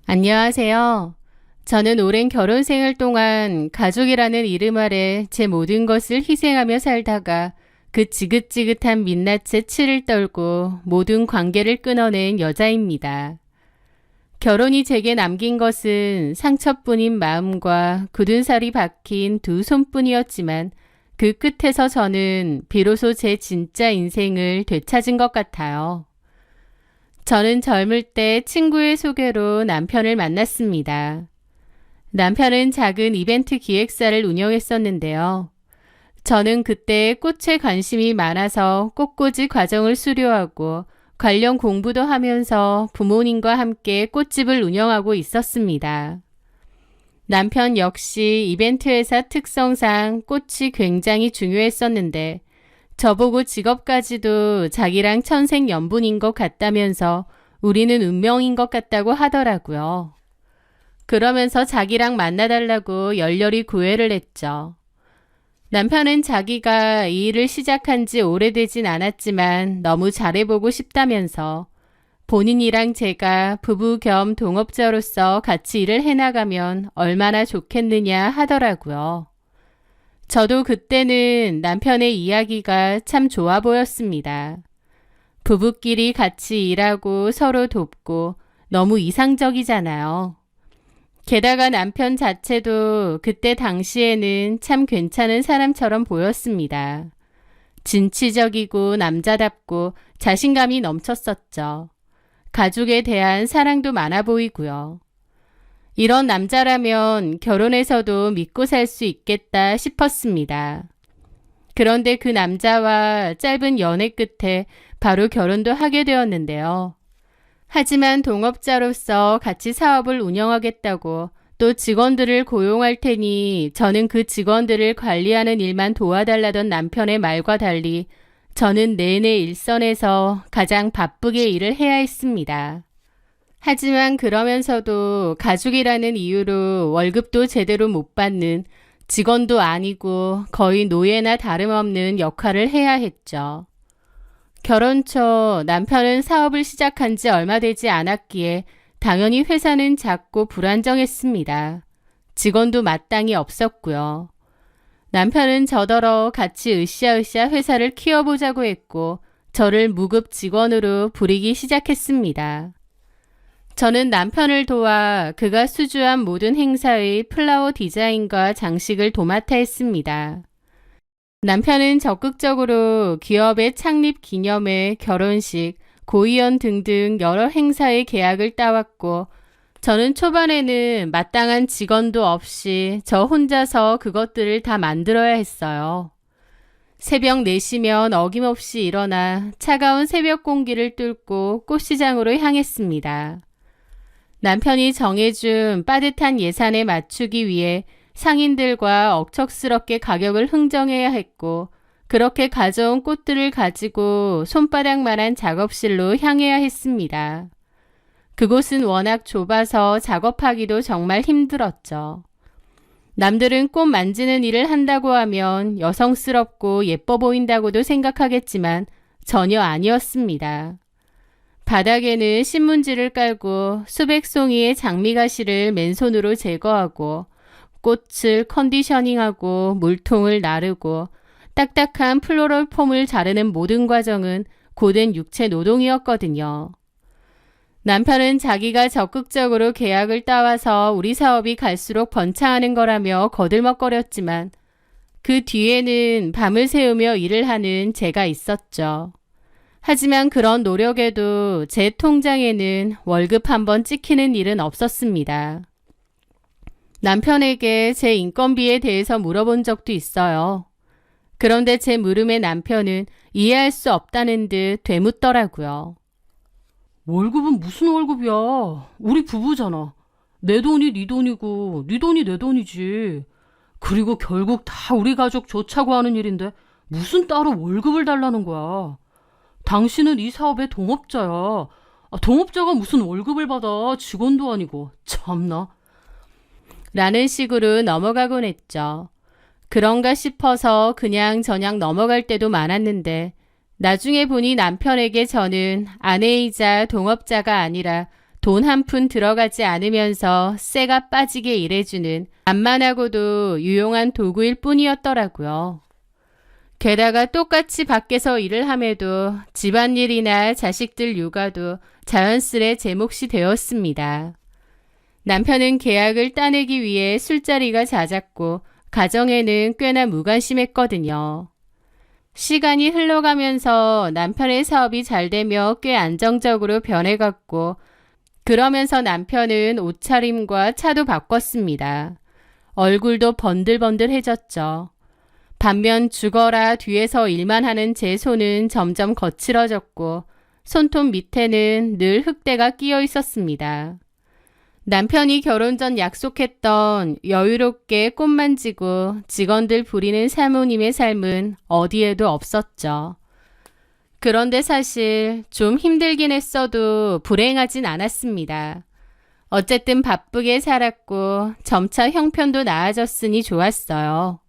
안녕하세요. 저는 오랜 결혼 생활 동안 가족이라는 이름 아래 제 모든 것을 희생하며 살다가 그 지긋지긋한 민낯에 치를 떨고 모든 관계를 끊어낸 여자입니다. 결혼이 제게 남긴 것은 상처뿐인 마음과 굳은 살이 박힌 두 손뿐이었지만 그 끝에서 저는 비로소 제 진짜 인생을 되찾은 것 같아요. 저는 젊을 때 친구의 소개로 남편을 만났습니다. 남편은 작은 이벤트 기획사를 운영했었는데요. 저는 그때 꽃에 관심이 많아서 꽃꽂이 과정을 수료하고 관련 공부도 하면서 부모님과 함께 꽃집을 운영하고 있었습니다. 남편 역시 이벤트 회사 특성상 꽃이 굉장히 중요했었는데 저보고 직업까지도 자기랑 천생연분인 것 같다면서 우리는 운명인 것 같다고 하더라고요. 그러면서 자기랑 만나달라고 열렬히 구애를 했죠. 남편은 자기가 이 일을 시작한 지 오래되진 않았지만 너무 잘해보고 싶다면서 본인이랑 제가 부부 겸 동업자로서 같이 일을 해나가면 얼마나 좋겠느냐 하더라고요. 저도 그때는 남편의 이야기가 참 좋아 보였습니다. 부부끼리 같이 일하고 서로 돕고 너무 이상적이잖아요. 게다가 남편 자체도 그때 당시에는 참 괜찮은 사람처럼 보였습니다. 진취적이고 남자답고 자신감이 넘쳤었죠. 가족에 대한 사랑도 많아 보이고요. 이런 남자라면 결혼해서도 믿고 살 수 있겠다 싶었습니다. 그런데 그 남자와 짧은 연애 끝에 바로 결혼도 하게 되었는데요. 하지만 동업자로서 같이 사업을 운영하겠다고 또 직원들을 고용할 테니 저는 그 직원들을 관리하는 일만 도와달라던 남편의 말과 달리 저는 내내 일선에서 가장 바쁘게 일을 해야 했습니다. 하지만 그러면서도 가족이라는 이유로 월급도 제대로 못 받는 직원도 아니고 거의 노예나 다름없는 역할을 해야 했죠. 결혼 초 남편은 사업을 시작한 지 얼마 되지 않았기에 당연히 회사는 작고 불안정했습니다. 직원도 마땅히 없었고요. 남편은 저더러 같이 으쌰으쌰 회사를 키워보자고 했고 저를 무급 직원으로 부리기 시작했습니다. 저는 남편을 도와 그가 수주한 모든 행사의 플라워 디자인과 장식을 도맡아 했습니다. 남편은 적극적으로 기업의 창립 기념회, 결혼식, 고이연 등등 여러 행사의 계약을 따왔고 저는 초반에는 마땅한 직원도 없이 저 혼자서 그것들을 다 만들어야 했어요. 새벽 4시면 어김없이 일어나 차가운 새벽 공기를 뚫고 꽃시장으로 향했습니다. 남편이 정해준 빠듯한 예산에 맞추기 위해 상인들과 억척스럽게 가격을 흥정해야 했고 그렇게 가져온 꽃들을 가지고 손바닥만한 작업실로 향해야 했습니다. 그곳은 워낙 좁아서 작업하기도 정말 힘들었죠. 남들은 꽃 만지는 일을 한다고 하면 여성스럽고 예뻐 보인다고도 생각하겠지만 전혀 아니었습니다. 바닥에는 신문지를 깔고 수백 송이의 장미가시를 맨손으로 제거하고 꽃을 컨디셔닝하고 물통을 나르고 딱딱한 플로럴 폼을 자르는 모든 과정은 고된 육체 노동이었거든요. 남편은 자기가 적극적으로 계약을 따와서 우리 사업이 갈수록 번창하는 거라며 거들먹거렸지만 그 뒤에는 밤을 새우며 일을 하는 제가 있었죠. 하지만 그런 노력에도 제 통장에는 월급 한 번 찍히는 일은 없었습니다. 남편에게 제 인건비에 대해서 물어본 적도 있어요. 그런데 제 물음에 남편은 이해할 수 없다는 듯 되묻더라고요. 월급은 무슨 월급이야? 우리 부부잖아. 내 돈이 네 돈이고 네 돈이 내 돈이지. 그리고 결국 다 우리 가족 좋자고 하는 일인데 무슨 따로 월급을 달라는 거야. 당신은 이 사업의 동업자야. 동업자가 무슨 월급을 받아. 직원도 아니고. 참나. 라는 식으로 넘어가곤 했죠. 그런가 싶어서 그냥 저냥 넘어갈 때도 많았는데 나중에 보니 남편에게 저는 아내이자 동업자가 아니라 돈 한 푼 들어가지 않으면서 쇠가 빠지게 일해주는 만만하고도 유용한 도구일 뿐이었더라고요. 게다가 똑같이 밖에서 일을 함에도 집안일이나 자식들 육아도 자연스레 제 몫이 되었습니다. 남편은 계약을 따내기 위해 술자리가 잦았고 가정에는 꽤나 무관심했거든요. 시간이 흘러가면서 남편의 사업이 잘 되며 꽤 안정적으로 변해갔고 그러면서 남편은 옷차림과 차도 바꿨습니다. 얼굴도 번들번들해졌죠. 반면 죽어라 뒤에서 일만 하는 제 손은 점점 거칠어졌고 손톱 밑에는 늘 흙대가 끼어 있었습니다. 남편이 결혼 전 약속했던 여유롭게 꽃 만지고 직원들 부리는 사모님의 삶은 어디에도 없었죠. 그런데 사실 좀 힘들긴 했어도 불행하진 않았습니다. 어쨌든 바쁘게 살았고 점차 형편도 나아졌으니 좋았어요.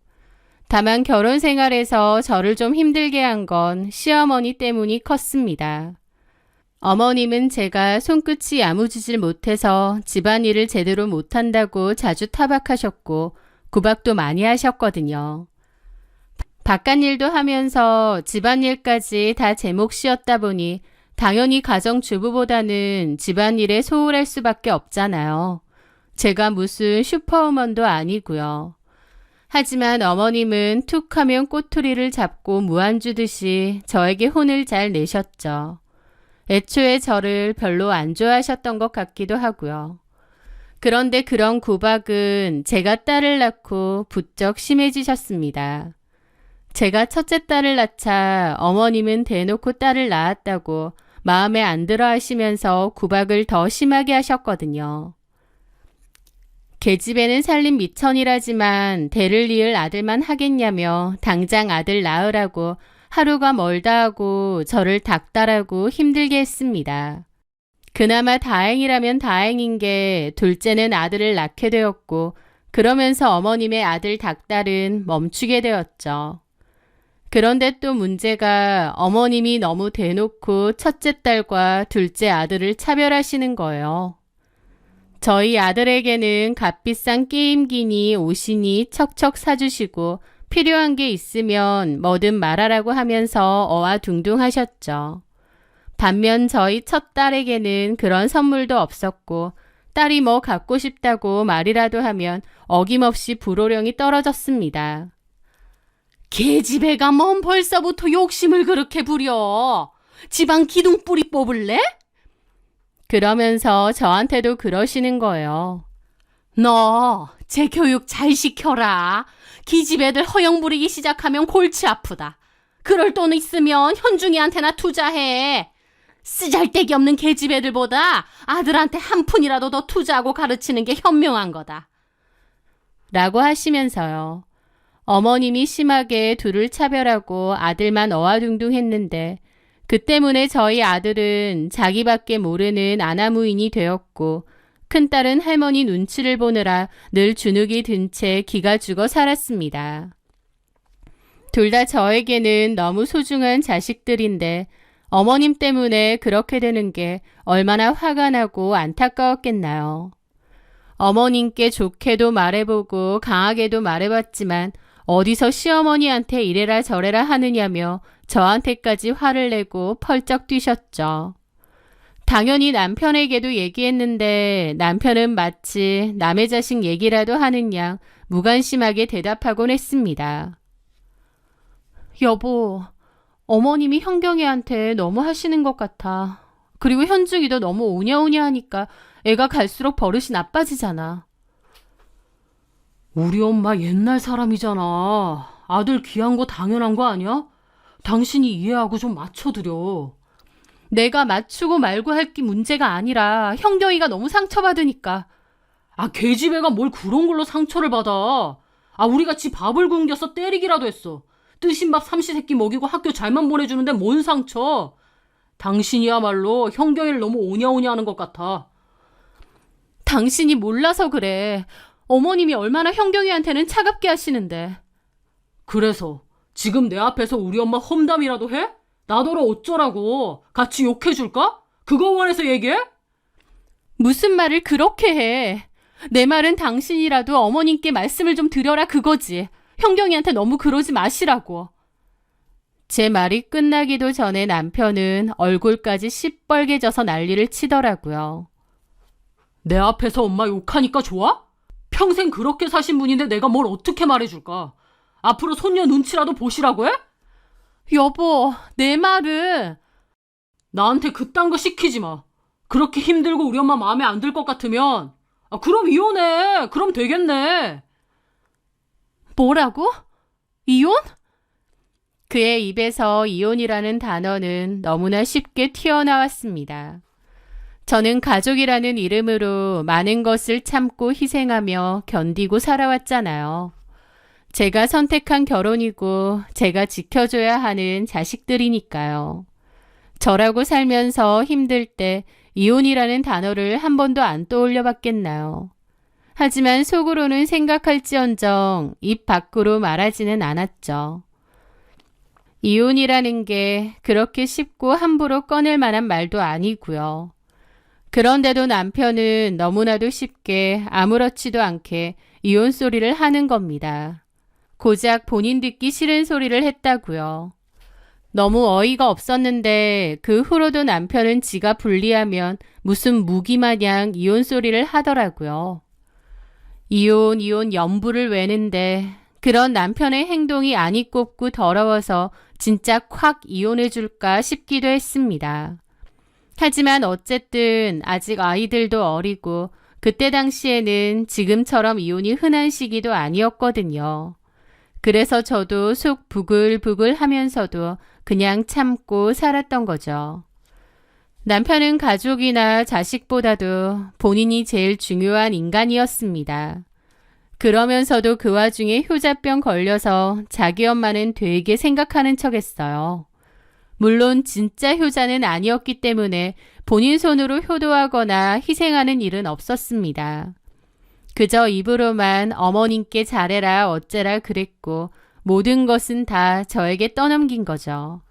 다만 결혼 생활에서 저를 좀 힘들게 한 건 시어머니 때문이 컸습니다. 어머님은 제가 손끝이 야무지질 못해서 집안일을 제대로 못한다고 자주 타박하셨고 구박도 많이 하셨거든요. 바깥일도 하면서 집안일까지 다 제 몫이었다 보니 당연히 가정주부보다는 집안일에 소홀할 수밖에 없잖아요. 제가 무슨 슈퍼우먼도 아니고요. 하지만 어머님은 툭 하면 꼬투리를 잡고 무안주듯이 저에게 혼을 잘 내셨죠. 애초에 저를 별로 안 좋아하셨던 것 같기도 하고요. 그런데 그런 구박은 제가 딸을 낳고 부쩍 심해지셨습니다. 제가 첫째 딸을 낳자 어머님은 대놓고 딸을 낳았다고 마음에 안 들어 하시면서 구박을 더 심하게 하셨거든요. 계집애는 살림 미천이라지만 대를 이을 아들만 하겠냐며 당장 아들 낳으라고 하루가 멀다 하고 저를 닥달하고 힘들게 했습니다. 그나마 다행이라면 다행인 게 둘째는 아들을 낳게 되었고 그러면서 어머님의 아들 닥달은 멈추게 되었죠. 그런데 또 문제가 어머님이 너무 대놓고 첫째 딸과 둘째 아들을 차별하시는 거예요. 저희 아들에게는 값비싼 게임기니 옷이니 척척 사주시고 필요한 게 있으면 뭐든 말하라고 하면서 어와둥둥 하셨죠. 반면 저희 첫 딸에게는 그런 선물도 없었고 딸이 뭐 갖고 싶다고 말이라도 하면 어김없이 불호령이 떨어졌습니다. 계집애가 뭔 벌써부터 욕심을 그렇게 부려. 집안 기둥뿌리 뽑을래? 그러면서 저한테도 그러시는 거예요. 너 제 교육 잘 시켜라. 기집애들 허영 부리기 시작하면 골치 아프다. 그럴 돈 있으면 현중이한테나 투자해. 쓰잘데기 없는 계집애들보다 아들한테 한 푼이라도 더 투자하고 가르치는 게 현명한 거다. 라고 하시면서요. 어머님이 심하게 둘을 차별하고 아들만 어와둥둥 했는데 그 때문에 저희 아들은 자기밖에 모르는 아나무인이 되었고 큰딸은 할머니 눈치를 보느라 늘 주눅이 든 채 기가 죽어 살았습니다. 둘 다 저에게는 너무 소중한 자식들인데 어머님 때문에 그렇게 되는 게 얼마나 화가 나고 안타까웠겠나요. 어머님께 좋게도 말해보고 강하게도 말해봤지만 어디서 시어머니한테 이래라 저래라 하느냐며 저한테까지 화를 내고 펄쩍 뛰셨죠. 당연히 남편에게도 얘기했는데 남편은 마치 남의 자식 얘기라도 하는 양 무관심하게 대답하곤 했습니다. 여보, 어머님이 현경이한테 너무 하시는 것 같아. 그리고 현중이도 너무 오냐오냐 하니까 애가 갈수록 버릇이 나빠지잖아. 우리 엄마 옛날 사람이잖아. 아들 귀한 거 당연한 거 아니야? 당신이 이해하고 좀 맞춰드려. 내가 맞추고 말고 할 게 문제가 아니라 현경이가 너무 상처받으니까. 계집애가 뭘 그런 걸로 상처를 받아. 우리같이 밥을 굶겨서 때리기라도 했어. 뜨신 밥 삼시세끼 먹이고 학교 잘만 보내주는데 뭔 상처. 당신이야말로 현경이를 너무 오냐오냐 하는 것 같아. 당신이 몰라서 그래. 어머님이 얼마나 현경이한테는 차갑게 하시는데. 그래서 지금 내 앞에서 우리 엄마 험담이라도 해? 나더러 어쩌라고? 같이 욕해줄까? 그거 원해서 얘기해? 무슨 말을 그렇게 해? 내 말은 당신이라도 어머님께 말씀을 좀 드려라 그거지. 형경이한테 너무 그러지 마시라고. 제 말이 끝나기도 전에 남편은 얼굴까지 시뻘개져서 난리를 치더라고요. 내 앞에서 엄마 욕하니까 좋아? 평생 그렇게 사신 분인데 내가 뭘 어떻게 말해줄까? 앞으로 손녀 눈치라도 보시라고 해? 여보, 내 말은 나한테 그딴 거 시키지 마. 그렇게 힘들고 우리 엄마 마음에 안 들 것 같으면 그럼 이혼해. 그럼 되겠네. 뭐라고? 이혼? 그의 입에서 이혼이라는 단어는 너무나 쉽게 튀어나왔습니다. 저는 가족이라는 이름으로 많은 것을 참고 희생하며 견디고 살아왔잖아요. 제가 선택한 결혼이고 제가 지켜줘야 하는 자식들이니까요. 저라고 살면서 힘들 때 이혼이라는 단어를 한 번도 안 떠올려 봤겠나요? 하지만 속으로는 생각할지언정 입 밖으로 말하지는 않았죠. 이혼이라는 게 그렇게 쉽고 함부로 꺼낼 만한 말도 아니고요. 그런데도 남편은 너무나도 쉽게 아무렇지도 않게 이혼 소리를 하는 겁니다. 고작 본인 듣기 싫은 소리를 했다고요. 너무 어이가 없었는데 그 후로도 남편은 지가 불리하면 무슨 무기마냥 이혼 소리를 하더라고요. 이혼 연부를 외는데 그런 남편의 행동이 아니 꼽고 더러워서 진짜 콱 이혼해줄까 싶기도 했습니다. 하지만 어쨌든 아직 아이들도 어리고 그때 당시에는 지금처럼 이혼이 흔한 시기도 아니었거든요. 그래서 저도 속 부글부글 하면서도 그냥 참고 살았던 거죠. 남편은 가족이나 자식보다도 본인이 제일 중요한 인간이었습니다. 그러면서도 그 와중에 효자병 걸려서 자기 엄마는 되게 생각하는 척했어요. 물론 진짜 효자는 아니었기 때문에 본인 손으로 효도하거나 희생하는 일은 없었습니다. 그저 입으로만 어머님께 잘해라 어째라 그랬고 모든 것은 다 저에게 떠넘긴 거죠.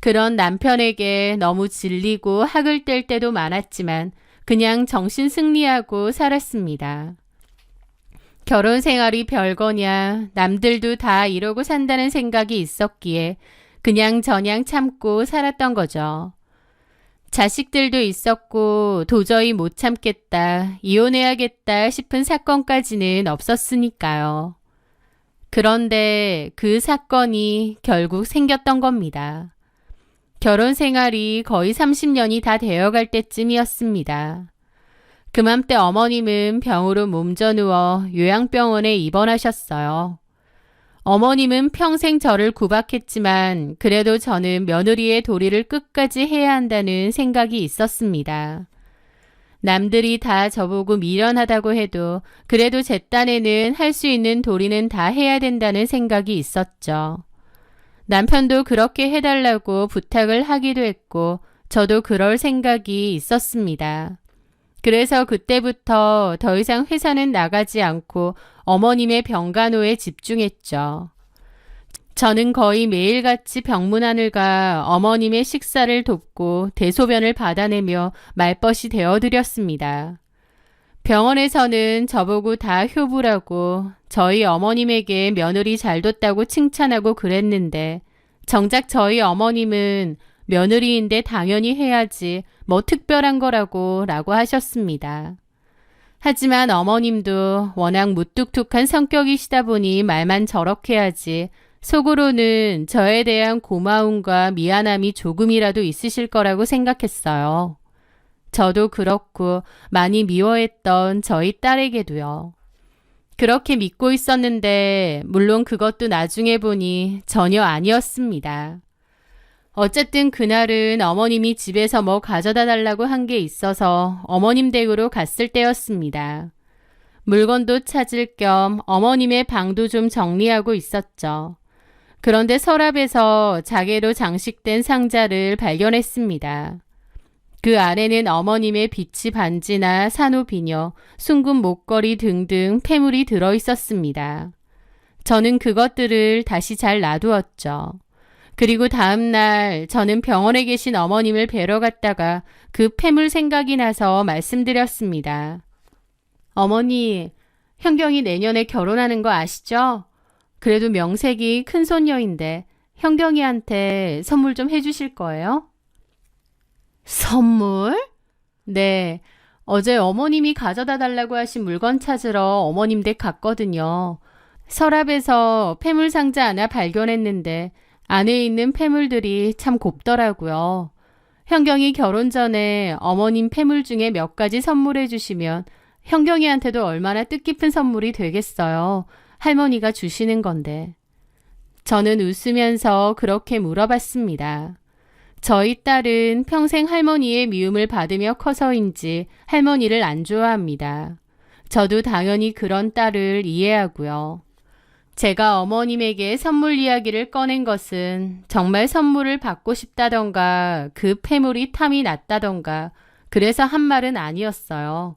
그런 남편에게 너무 질리고 학을 뗄 때도 많았지만 그냥 정신 승리하고 살았습니다. 결혼 생활이 별거냐, 남들도 다 이러고 산다는 생각이 있었기에 그냥 저냥 참고 살았던 거죠. 자식들도 있었고 도저히 못 참겠다, 이혼해야겠다 싶은 사건까지는 없었으니까요. 그런데 그 사건이 결국 생겼던 겁니다. 결혼 생활이 거의 30년이 다 되어갈 때쯤이었습니다. 그맘때 어머님은 병으로 몸져 누워 요양병원에 입원하셨어요. 어머님은 평생 저를 구박했지만 그래도 저는 며느리의 도리를 끝까지 해야 한다는 생각이 있었습니다. 남들이 다 저보고 미련하다고 해도 그래도 제 딴에는 할 수 있는 도리는 다 해야 된다는 생각이 있었죠. 남편도 그렇게 해달라고 부탁을 하기도 했고 저도 그럴 생각이 있었습니다. 그래서 그때부터 더 이상 회사는 나가지 않고 어머님의 병간호에 집중했죠. 저는 거의 매일같이 병문안을 어머님의 식사를 돕고 대소변을 받아내며 말벗이 되어드렸습니다. 병원에서는 저보고 다 효부라고 저희 어머님에게 며느리 잘 뒀다고 칭찬하고 그랬는데 정작 저희 어머님은 며느리인데 당연히 해야지 뭐 특별한 거라고 하셨습니다. 하지만 어머님도 워낙 무뚝뚝한 성격이시다 보니 말만 저렇게 하지 속으로는 저에 대한 고마움과 미안함이 조금이라도 있으실 거라고 생각했어요. 저도 그렇고 많이 미워했던 저희 딸에게도요. 그렇게 믿고 있었는데 물론 그것도 나중에 보니 전혀 아니었습니다. 어쨌든 그날은 어머님이 집에서 뭐 가져다 달라고 한 게 있어서 어머님 댁으로 갔을 때였습니다. 물건도 찾을 겸 어머님의 방도 좀 정리하고 있었죠. 그런데 서랍에서 자개로 장식된 상자를 발견했습니다. 그 안에는 어머님의 비치 반지나 산후 비녀, 순금 목걸이 등등 폐물이 들어 있었습니다. 저는 그것들을 다시 잘 놔두었죠. 그리고 다음 날 저는 병원에 계신 어머님을 뵈러 갔다가 그 폐물 생각이 나서 말씀드렸습니다. 어머니, 현경이 내년에 결혼하는 거 아시죠? 그래도 명색이 큰 손녀인데 현경이한테 선물 좀 해주실 거예요? 선물? 네, 어제 어머님이 가져다 달라고 하신 물건 찾으러 어머님 댁 갔거든요. 서랍에서 폐물 상자 하나 발견했는데 안에 있는 폐물들이 참 곱더라고요. 현경이 결혼 전에 어머님 폐물 중에 몇 가지 선물해 주시면 현경이한테도 얼마나 뜻깊은 선물이 되겠어요. 할머니가 주시는 건데. 저는 웃으면서 그렇게 물어봤습니다. 저희 딸은 평생 할머니의 미움을 받으며 커서인지 할머니를 안 좋아합니다. 저도 당연히 그런 딸을 이해하고요. 제가 어머님에게 선물 이야기를 꺼낸 것은 정말 선물을 받고 싶다던가 그 폐물이 탐이 났다던가 그래서 한 말은 아니었어요.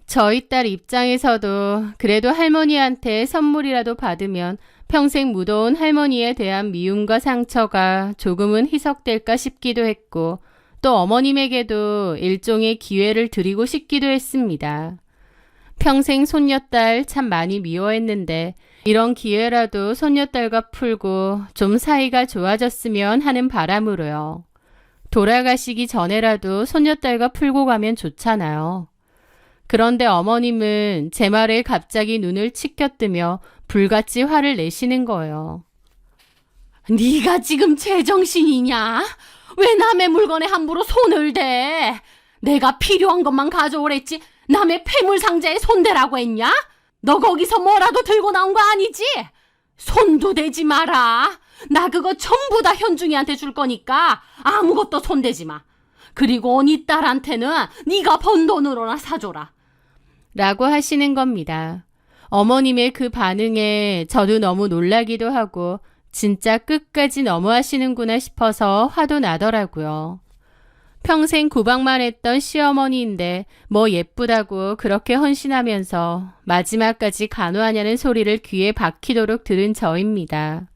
저희 딸 입장에서도 그래도 할머니한테 선물이라도 받으면 평생 묻어온 할머니에 대한 미움과 상처가 조금은 희석될까 싶기도 했고 또 어머님에게도 일종의 기회를 드리고 싶기도 했습니다. 평생 손녀딸 참 많이 미워했는데 이런 기회라도 손녀딸과 풀고 좀 사이가 좋아졌으면 하는 바람으로요. 돌아가시기 전에라도 손녀딸과 풀고 가면 좋잖아요. 그런데 어머님은 제 말에 갑자기 눈을 치켜뜨며 불같이 화를 내시는 거예요. 네가 지금 제정신이냐? 왜 남의 물건에 함부로 손을 대? 내가 필요한 것만 가져오랬지 남의 폐물 상자에 손대라고 했냐? 너 거기서 뭐라도 들고 나온 거 아니지? 손도 대지 마라. 나 그거 전부 다 현중이한테 줄 거니까 아무것도 손대지 마. 그리고 네 딸한테는 네가 번 돈으로나 사줘라. 라고 하시는 겁니다. 어머님의 그 반응에 저도 너무 놀라기도 하고 진짜 끝까지 너무하시는구나 싶어서 화도 나더라고요. 평생 구박만 했던 시어머니인데 뭐 예쁘다고 그렇게 헌신하면서 마지막까지 간호하냐는 소리를 귀에 박히도록 들은 저입니다.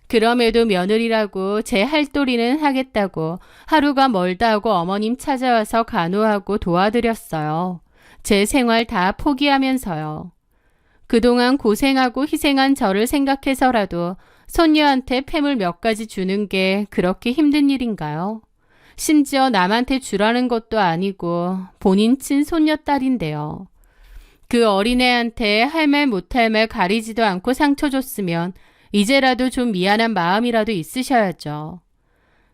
그럼에도 며느리라고 제 할도리는 하겠다고 하루가 멀다 하고 어머님 찾아와서 간호하고 도와드렸어요. 제 생활 다 포기하면서요. 그동안 고생하고 희생한 저를 생각해서라도 손녀한테 폐물 몇 가지 주는 게 그렇게 힘든 일인가요? 심지어 남한테 주라는 것도 아니고 본인 친손녀 딸인데요. 그 어린애한테 할 말 못할 말 가리지도 않고 상처 줬으면 이제라도 좀 미안한 마음이라도 있으셔야죠.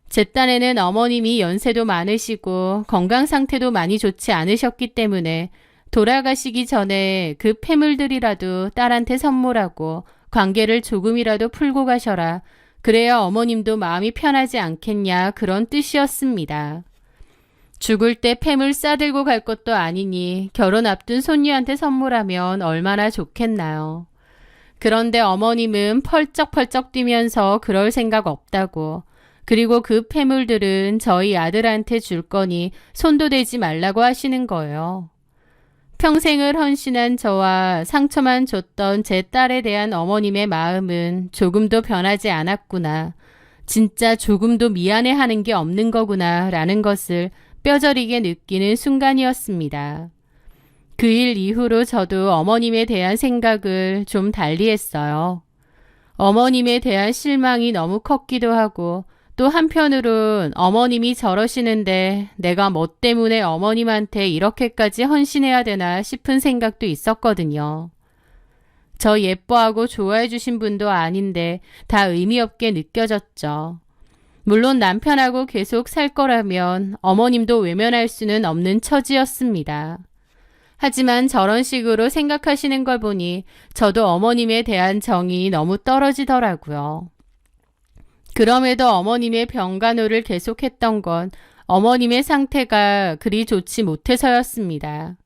제 딴에는 어머님이 연세도 많으시고 건강 상태도 많이 좋지 않으셨기 때문에 돌아가시기 전에 그 폐물들이라도 딸한테 선물하고 관계를 조금이라도 풀고 가셔라. 그래야 어머님도 마음이 편하지 않겠냐 그런 뜻이었습니다. 죽을 때 폐물 싸들고 갈 것도 아니니 결혼 앞둔 손녀한테 선물하면 얼마나 좋겠나요. 그런데 어머님은 펄쩍펄쩍 뛰면서 그럴 생각 없다고 그리고 그 폐물들은 저희 아들한테 줄 거니 손도 대지 말라고 하시는 거예요. 평생을 헌신한 저와 상처만 줬던 제 딸에 대한 어머님의 마음은 조금도 변하지 않았구나. 진짜 조금도 미안해하는 게 없는 거구나 라는 것을 뼈저리게 느끼는 순간이었습니다. 그 일 이후로 저도 어머님에 대한 생각을 좀 달리 했어요. 어머님에 대한 실망이 너무 컸기도 하고 또 한편으론 어머님이 저러시는데 내가 뭐 때문에 어머님한테 이렇게까지 헌신해야 되나 싶은 생각도 있었거든요. 저 예뻐하고 좋아해 주신 분도 아닌데 다 의미 없게 느껴졌죠. 물론 남편하고 계속 살 거라면 어머님도 외면할 수는 없는 처지였습니다. 하지만 저런 식으로 생각하시는 걸 보니 저도 어머님에 대한 정이 너무 떨어지더라고요. 그럼에도 어머님의 병간호를 계속했던 건 어머님의 상태가 그리 좋지 못해서였습니다.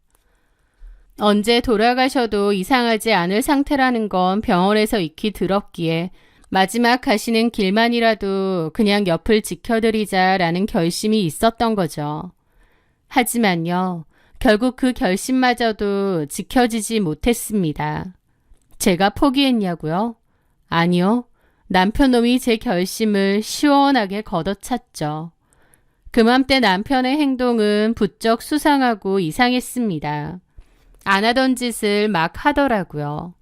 언제 돌아가셔도 이상하지 않을 상태라는 건 병원에서 익히 들었기에 마지막 가시는 길만이라도 그냥 옆을 지켜드리자라는 결심이 있었던 거죠. 하지만요, 결국 그 결심마저도 지켜지지 못했습니다. 제가 포기했냐고요? 아니요. 남편놈이 제 결심을 시원하게 걷어찼죠. 그맘때 남편의 행동은 부쩍 수상하고 이상했습니다. 안 하던 짓을 막 하더라고요.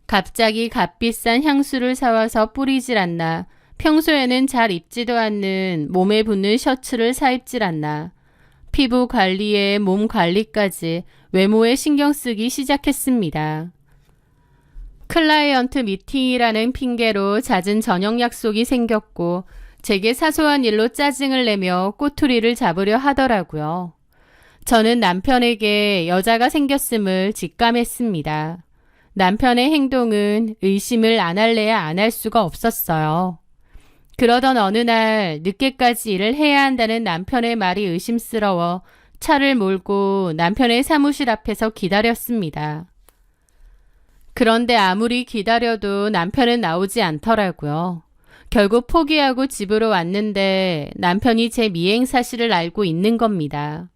갑자기 값비싼 향수를 사와서 뿌리질 않나, 평소에는 잘 입지도 않는 몸에 붙는 셔츠를 사입질 않나, 피부 관리에 몸 관리까지 외모에 신경 쓰기 시작했습니다. 클라이언트 미팅이라는 핑계로 잦은 저녁 약속이 생겼고 제게 사소한 일로 짜증을 내며 꼬투리를 잡으려 하더라고요. 저는 남편에게 여자가 생겼음을 직감했습니다. 남편의 행동은 의심을 안 할래야 안 할 수가 없었어요. 그러던 어느 날 늦게까지 일을 해야 한다는 남편의 말이 의심스러워 차를 몰고 남편의 사무실 앞에서 기다렸습니다. 그런데 아무리 기다려도 남편은 나오지 않더라고요. 결국 포기하고 집으로 왔는데 남편이 제 미행 사실을 알고 있는 겁니다.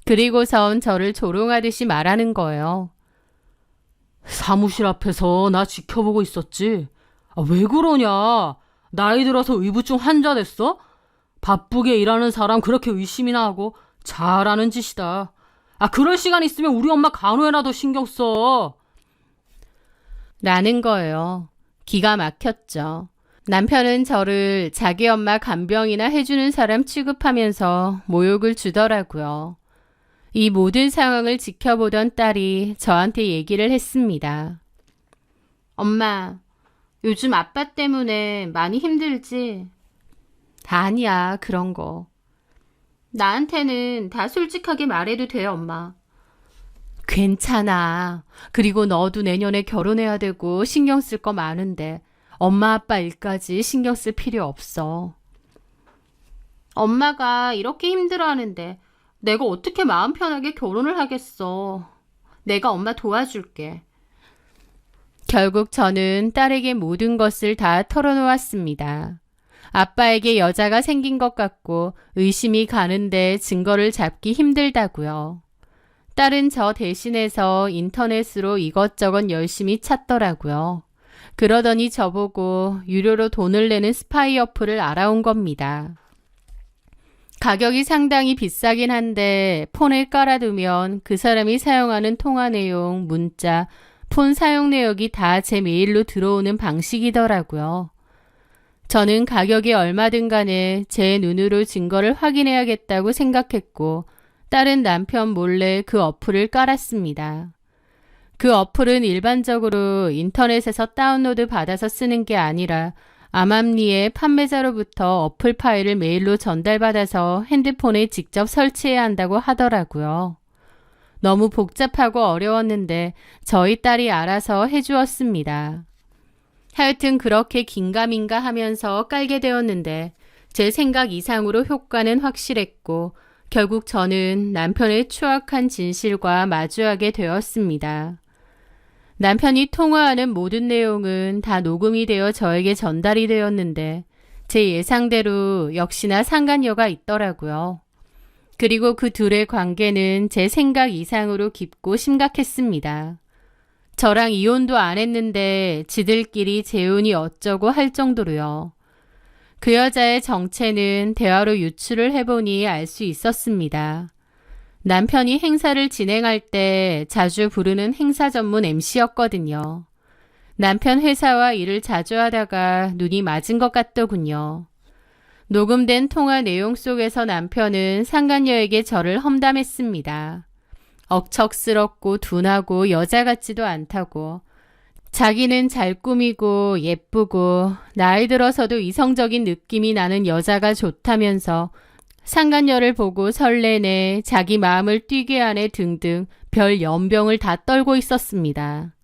그리고선 저를 조롱하듯이 말하는 거예요. 사무실 앞에서 나 지켜보고 있었지. 왜 그러냐? 나이 들어서 의부증 환자 됐어? 바쁘게 일하는 사람 그렇게 의심이나 하고 잘하는 짓이다. 그럴 시간 있으면 우리 엄마 간호해놔도 신경 써. 라는 거예요. 기가 막혔죠. 남편은 저를 자기 엄마 간병이나 해주는 사람 취급하면서 모욕을 주더라고요. 이 모든 상황을 지켜보던 딸이 저한테 얘기를 했습니다. 엄마, 요즘 아빠 때문에 많이 힘들지? 아니야, 그런 거. 나한테는 다 솔직하게 말해도 돼, 엄마. 괜찮아. 그리고 너도 내년에 결혼해야 되고 신경 쓸 거 많은데 엄마 아빠 일까지 신경 쓸 필요 없어. 엄마가 이렇게 힘들어하는데 내가 어떻게 마음 편하게 결혼을 하겠어. 내가 엄마 도와줄게. 결국 저는 딸에게 모든 것을 다 털어놓았습니다. 아빠에게 여자가 생긴 것 같고 의심이 가는데 증거를 잡기 힘들다고요. 딸은 저 대신해서 인터넷으로 이것저것 열심히 찾더라고요. 그러더니 저보고 유료로 돈을 내는 스파이 어플을 알아온 겁니다. 가격이 상당히 비싸긴 한데 폰을 깔아두면 그 사람이 사용하는 통화 내용, 문자, 폰 사용 내역이 다 제 메일로 들어오는 방식이더라고요. 저는 가격이 얼마든 간에 제 눈으로 증거를 확인해야겠다고 생각했고 딸은 남편 몰래 그 어플을 깔았습니다. 그 어플은 일반적으로 인터넷에서 다운로드 받아서 쓰는 게 아니라 암암리의 판매자로부터 어플 파일을 메일로 전달받아서 핸드폰에 직접 설치해야 한다고 하더라고요. 너무 복잡하고 어려웠는데 저희 딸이 알아서 해주었습니다. 하여튼 그렇게 긴가민가 하면서 깔게 되었는데 제 생각 이상으로 효과는 확실했고 결국 저는 남편의 추악한 진실과 마주하게 되었습니다. 남편이 통화하는 모든 내용은 다 녹음이 되어 저에게 전달이 되었는데 제 예상대로 역시나 상간녀가 있더라고요. 그리고 그 둘의 관계는 제 생각 이상으로 깊고 심각했습니다. 저랑 이혼도 안 했는데 지들끼리 재혼이 어쩌고 할 정도로요. 그 여자의 정체는 대화로 유추를 해보니 알 수 있었습니다. 남편이 행사를 진행할 때 자주 부르는 행사 전문 MC였거든요. 남편 회사와 일을 자주 하다가 눈이 맞은 것 같더군요. 녹음된 통화 내용 속에서 남편은 상간녀에게 저를 험담했습니다. 억척스럽고 둔하고 여자 같지도 않다고. 자기는 잘 꾸미고 예쁘고 나이 들어서도 이성적인 느낌이 나는 여자가 좋다면서 상간녀를 보고 설레네, 자기 마음을 뛰게 하네 등등 별 연병을 다 떨고 있었습니다.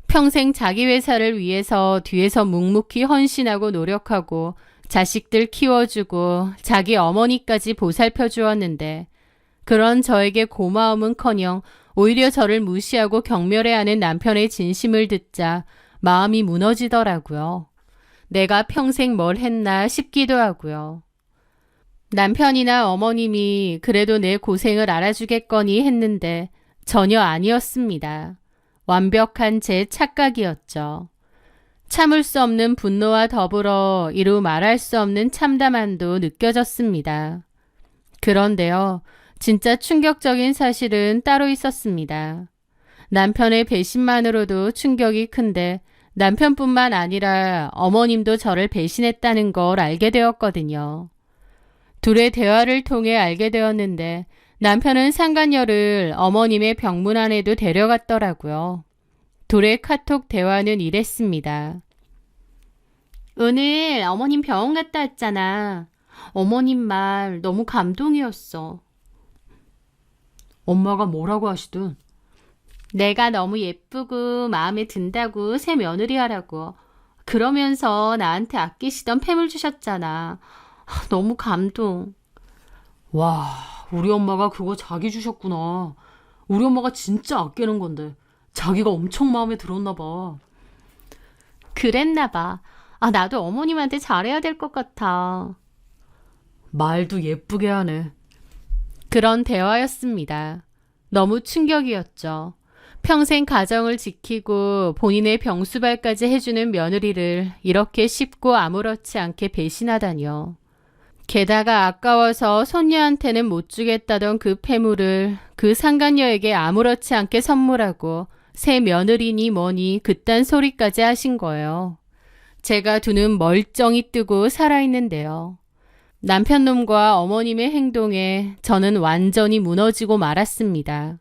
평생 자기 회사를 위해서 뒤에서 묵묵히 헌신하고 노력하고 자식들 키워주고 자기 어머니까지 보살펴 주었는데 그런 저에게 고마움은커녕 오히려 저를 무시하고 경멸해하는 남편의 진심을 듣자 마음이 무너지더라고요. 내가 평생 뭘 했나 싶기도 하고요. 남편이나 어머님이 그래도 내 고생을 알아주겠거니 했는데 전혀 아니었습니다. 완벽한 제 착각이었죠. 참을 수 없는 분노와 더불어 이루 말할 수 없는 참담함도 느껴졌습니다. 그런데요, 진짜 충격적인 사실은 따로 있었습니다. 남편의 배신만으로도 충격이 큰데 남편뿐만 아니라 어머님도 저를 배신했다는 걸 알게 되었거든요. 둘의 대화를 통해 알게 되었는데 남편은 상간녀를 어머님의 병문 안에도 데려갔더라고요. 둘의 카톡 대화는 이랬습니다. 오늘 어머님 병원 갔다 왔잖아. 어머님 말 너무 감동이었어. 엄마가 뭐라고 하시든. 내가 너무 예쁘고 마음에 든다고 새 며느리 하라고. 그러면서 나한테 아끼시던 팸을 주셨잖아. 너무 감동. 와, 우리 엄마가 그거 자기 주셨구나. 우리 엄마가 진짜 아끼는 건데 자기가 엄청 마음에 들었나 봐. 그랬나 봐. 나도 어머님한테 잘해야 될 것 같아. 말도 예쁘게 하네. 그런 대화였습니다. 너무 충격이었죠. 평생 가정을 지키고 본인의 병수발까지 해주는 며느리를 이렇게 쉽고 아무렇지 않게 배신하다니요. 게다가 아까워서 손녀한테는 못 주겠다던 그 폐물을 그 상간녀에게 아무렇지 않게 선물하고 새 며느리니 뭐니 그딴 소리까지 하신 거예요. 제가 두 눈 멀쩡히 뜨고 살아있는데요. 남편놈과 어머님의 행동에 저는 완전히 무너지고 말았습니다.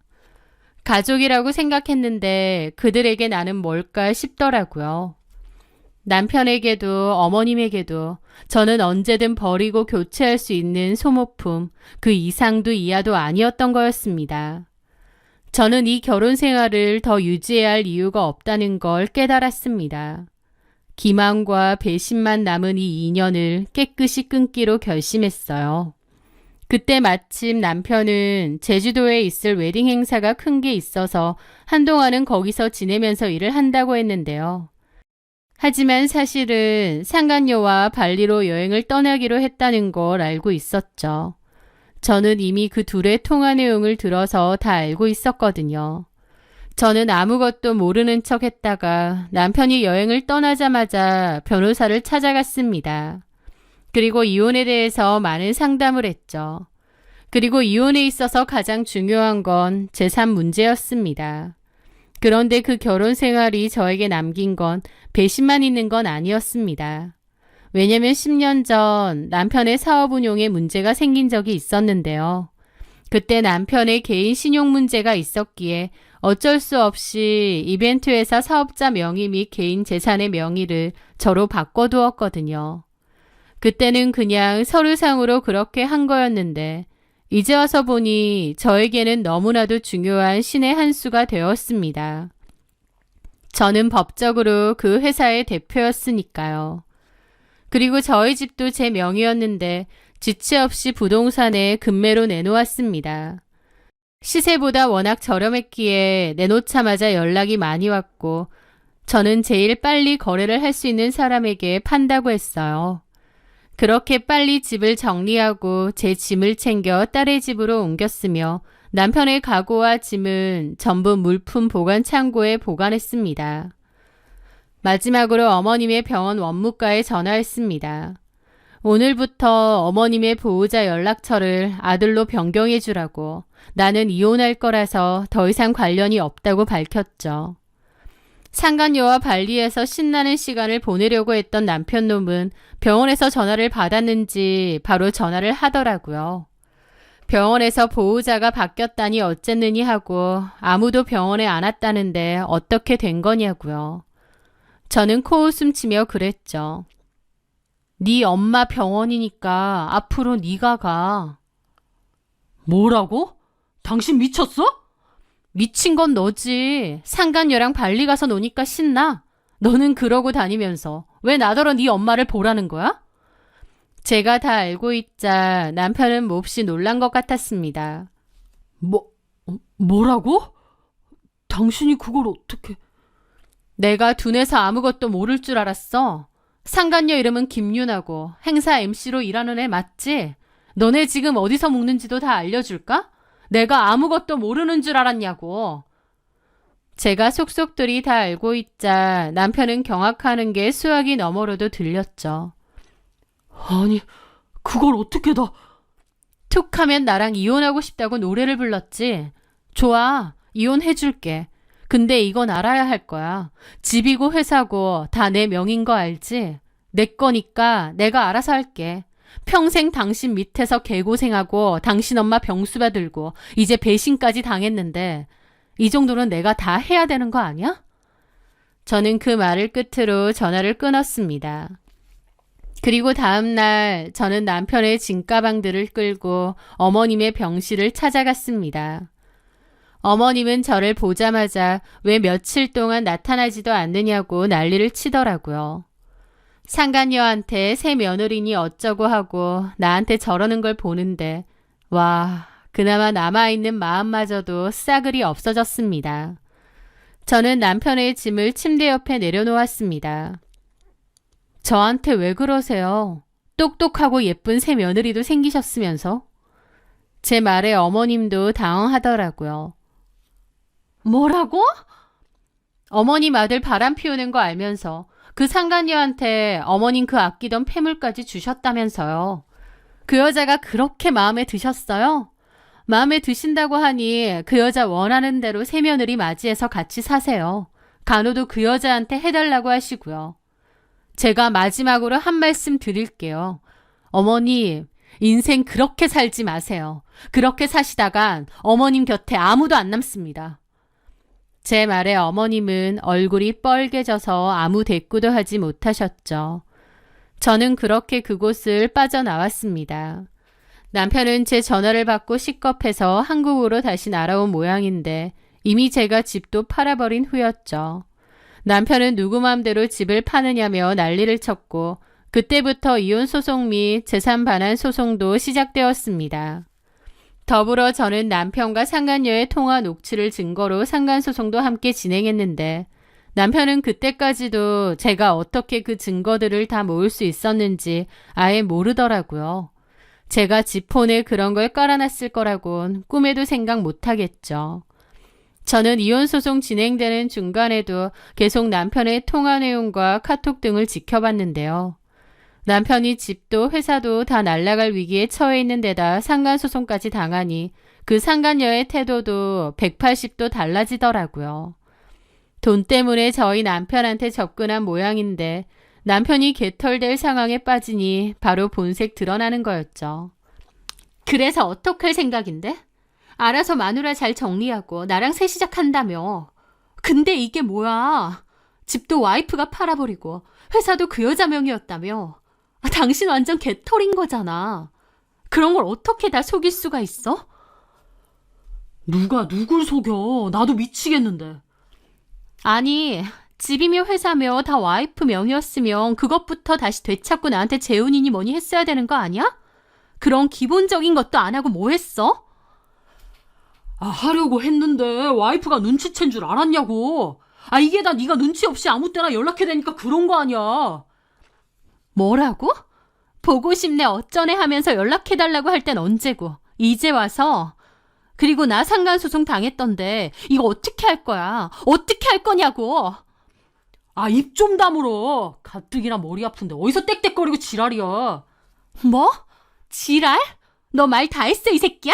가족이라고 생각했는데 그들에게 나는 뭘까 싶더라고요. 남편에게도 어머님에게도 저는 언제든 버리고 교체할 수 있는 소모품, 그 이상도 이하도 아니었던 거였습니다. 저는 이 결혼 생활을 더 유지해야 할 이유가 없다는 걸 깨달았습니다. 기만과 배신만 남은 이 인연을 깨끗이 끊기로 결심했어요. 그때 마침 남편은 제주도에 있을 웨딩 행사가 큰 게 있어서 한동안은 거기서 지내면서 일을 한다고 했는데요. 하지만 사실은 상간녀와 발리로 여행을 떠나기로 했다는 걸 알고 있었죠. 저는 이미 그 둘의 통화 내용을 들어서 다 알고 있었거든요. 저는 아무것도 모르는 척 했다가 남편이 여행을 떠나자마자 변호사를 찾아갔습니다. 그리고 이혼에 대해서 많은 상담을 했죠. 그리고 이혼에 있어서 가장 중요한 건 재산 문제였습니다. 그런데 그 결혼 생활이 저에게 남긴 건 배신만 있는 건 아니었습니다. 왜냐면 10년 전 남편의 사업 운용에 문제가 생긴 적이 있었는데요. 그때 남편의 개인 신용 문제가 있었기에 어쩔 수 없이 이벤트 회사 사업자 명의 및 개인 재산의 명의를 저로 바꿔두었거든요. 그때는 그냥 서류상으로 그렇게 한 거였는데 이제 와서 보니 저에게는 너무나도 중요한 신의 한 수가 되었습니다. 저는 법적으로 그 회사의 대표였으니까요. 그리고 저희 집도 제 명의였는데 지체 없이 부동산에 금매로 내놓았습니다. 시세보다 워낙 저렴했기에 내놓자마자 연락이 많이 왔고 저는 제일 빨리 거래를 할 수 있는 사람에게 판다고 했어요. 그렇게 빨리 집을 정리하고 제 짐을 챙겨 딸의 집으로 옮겼으며 남편의 가구와 짐은 전부 물품 보관 창고에 보관했습니다. 마지막으로 어머님의 병원 원무과에 전화했습니다. 오늘부터 어머님의 보호자 연락처를 아들로 변경해 주라고. 나는 이혼할 거라서 더 이상 관련이 없다고 밝혔죠. 상간녀와 발리에서 신나는 시간을 보내려고 했던 남편놈은 병원에서 전화를 받았는지 바로 전화를 하더라고요. 병원에서 보호자가 바뀌었다니 어쨌느니 하고 아무도 병원에 안 왔다는데 어떻게 된 거냐고요. 저는 코웃음 치며 그랬죠. 네 엄마 병원이니까 앞으로 네가 가. 뭐라고? 당신 미쳤어? 미친 건 너지. 상간녀랑 발리 가서 노니까 신나. 너는 그러고 다니면서 왜 나더러 네 엄마를 보라는 거야? 제가 다 알고 있자 남편은 몹시 놀란 것 같았습니다. 뭐라고? 당신이 그걸 어떻게... 내가 둔해서 아무것도 모를 줄 알았어. 상간녀 이름은 김윤아고 행사 MC로 일하는 애 맞지? 너네 지금 어디서 묵는지도 다 알려줄까? 내가 아무것도 모르는 줄 알았냐고. 제가 속속들이 다 알고 있자 남편은 경악하는 게 수화기 너머로도 들렸죠. 아니, 그걸 어떻게 다... 툭 하면 나랑 이혼하고 싶다고 노래를 불렀지. 좋아, 이혼해줄게. 근데 이건 알아야 할 거야. 집이고 회사고 다 내 명인 거 알지? 내 거니까 내가 알아서 할게. 평생 당신 밑에서 개고생하고 당신 엄마 병수바 들고 이제 배신까지 당했는데 이 정도는 내가 다 해야 되는 거 아니야? 저는 그 말을 끝으로 전화를 끊었습니다. 그리고 다음 날 저는 남편의 짐가방들을 끌고 어머님의 병실을 찾아갔습니다. 어머님은 저를 보자마자 왜 며칠 동안 나타나지도 않느냐고 난리를 치더라고요. 상간녀한테 새 며느리니 어쩌고 하고 나한테 저러는 걸 보는데 와, 그나마 남아있는 마음마저도 싸그리 없어졌습니다. 저는 남편의 짐을 침대 옆에 내려놓았습니다. 저한테 왜 그러세요? 똑똑하고 예쁜 새 며느리도 생기셨으면서. 제 말에 어머님도 당황하더라고요. 뭐라고? 어머님 아들 바람 피우는 거 알면서 그 상간녀한테 어머님 그 아끼던 폐물까지 주셨다면서요. 그 여자가 그렇게 마음에 드셨어요? 마음에 드신다고 하니 그 여자 원하는 대로 새 며느리 맞이해서 같이 사세요. 간호도 그 여자한테 해달라고 하시고요. 제가 마지막으로 한 말씀 드릴게요. 어머니, 인생 그렇게 살지 마세요. 그렇게 사시다간 어머님 곁에 아무도 안 남습니다. 제 말에 어머님은 얼굴이 뻘개져서 아무 대꾸도 하지 못하셨죠. 저는 그렇게 그곳을 빠져나왔습니다. 남편은 제 전화를 받고 식겁해서 한국으로 다시 날아온 모양인데 이미 제가 집도 팔아버린 후였죠. 남편은 누구 맘대로 집을 파느냐며 난리를 쳤고 그때부터 이혼 소송 및 재산 반환 소송도 시작되었습니다. 더불어 저는 남편과 상간녀의 통화 녹취를 증거로 상간소송도 함께 진행했는데 남편은 그때까지도 제가 어떻게 그 증거들을 다 모을 수 있었는지 아예 모르더라고요. 제가 지폰에 그런 걸 깔아놨을 거라곤 꿈에도 생각 못하겠죠. 저는 이혼소송 진행되는 중간에도 계속 남편의 통화 내용과 카톡 등을 지켜봤는데요. 남편이 집도 회사도 다 날아갈 위기에 처해 있는 데다 상간소송까지 당하니 그 상간녀의 태도도 180도 달라지더라고요. 돈 때문에 저희 남편한테 접근한 모양인데 남편이 개털될 상황에 빠지니 바로 본색 드러나는 거였죠. 그래서 어떡할 생각인데? 알아서 마누라 잘 정리하고 나랑 새 시작한다며. 근데 이게 뭐야? 집도 와이프가 팔아버리고 회사도 그 여자 명의였다며. 당신 완전 개털인 거잖아. 그런 걸 어떻게 다 속일 수가 있어? 누가 누굴 속여? 나도 미치겠는데. 아니, 집이며 회사며 다 와이프 명의였으면 그것부터 다시 되찾고 나한테 재혼이니 뭐니 했어야 되는 거 아니야? 그런 기본적인 것도 안 하고 뭐 했어? 하려고 했는데 와이프가 눈치챈 줄 알았냐고. 이게 다 네가 눈치 없이 아무 때나 연락해대니까 그런 거 아니야. 뭐라고? 보고 싶네 어쩌네 하면서 연락해달라고 할 땐 언제고. 이제 와서. 그리고 나 상간소송 당했던데 이거 어떻게 할 거야? 어떻게 할 거냐고. 입 좀 다물어. 가뜩이나 머리 아픈데 어디서 땡땡거리고 지랄이야. 뭐? 지랄? 너 말 다 했어 이 새끼야?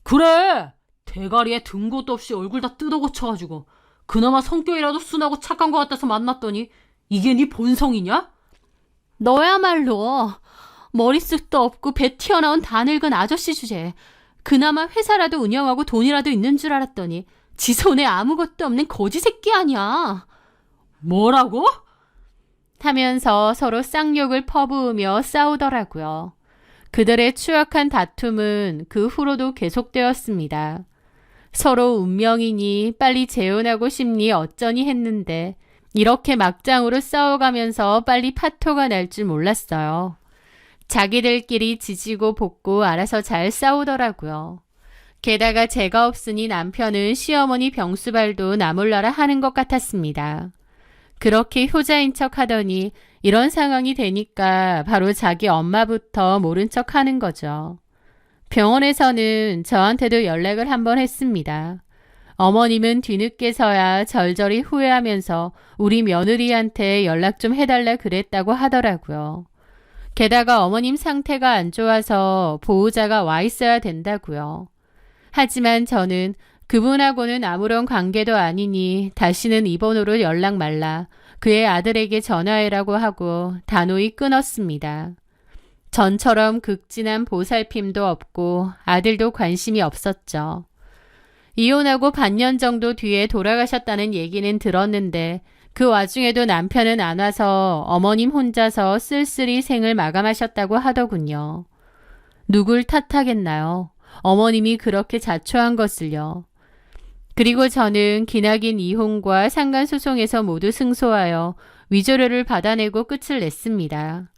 그래. 대가리에 든 것도 없이 얼굴 다 뜯어고쳐가지고 그나마 성격이라도 순하고 착한 것 같아서 만났더니 이게 네 본성이냐? 너야말로 머릿속도 없고 배 튀어나온 다 늙은 아저씨 주제. 그나마 회사라도 운영하고 돈이라도 있는 줄 알았더니 지 손에 아무것도 없는 거지 새끼 아니야. 뭐라고? 하면서 서로 쌍욕을 퍼부으며 싸우더라고요. 그들의 추악한 다툼은 그 후로도 계속되었습니다. 서로 운명이니 빨리 재혼하고 싶니 어쩌니 했는데 이렇게 막장으로 싸워가면서 빨리 파토가 날 줄 몰랐어요. 자기들끼리 지지고 볶고 알아서 잘 싸우더라고요. 게다가 제가 없으니 남편은 시어머니 병수발도 나몰라라 하는 것 같았습니다. 그렇게 효자인 척 하더니 이런 상황이 되니까 바로 자기 엄마부터 모른 척 하는 거죠. 병원에서는 저한테도 연락을 한번 했습니다. 어머님은 뒤늦게서야 절절히 후회하면서 우리 며느리한테 연락 좀 해달라 그랬다고 하더라고요. 게다가 어머님 상태가 안 좋아서 보호자가 와 있어야 된다고요. 하지만 저는 그분하고는 아무런 관계도 아니니 다시는 이 번호로 연락 말라 그의 아들에게 전화해라고 하고 단호히 끊었습니다. 전처럼 극진한 보살핌도 없고 아들도 관심이 없었죠. 이혼하고 반년 정도 뒤에 돌아가셨다는 얘기는 들었는데 그 와중에도 남편은 안 와서 어머님 혼자서 쓸쓸히 생을 마감하셨다고 하더군요. 누굴 탓하겠나요? 어머님이 그렇게 자초한 것을요. 그리고 저는 기나긴 이혼과 상간소송에서 모두 승소하여 위조료를 받아내고 끝을 냈습니다.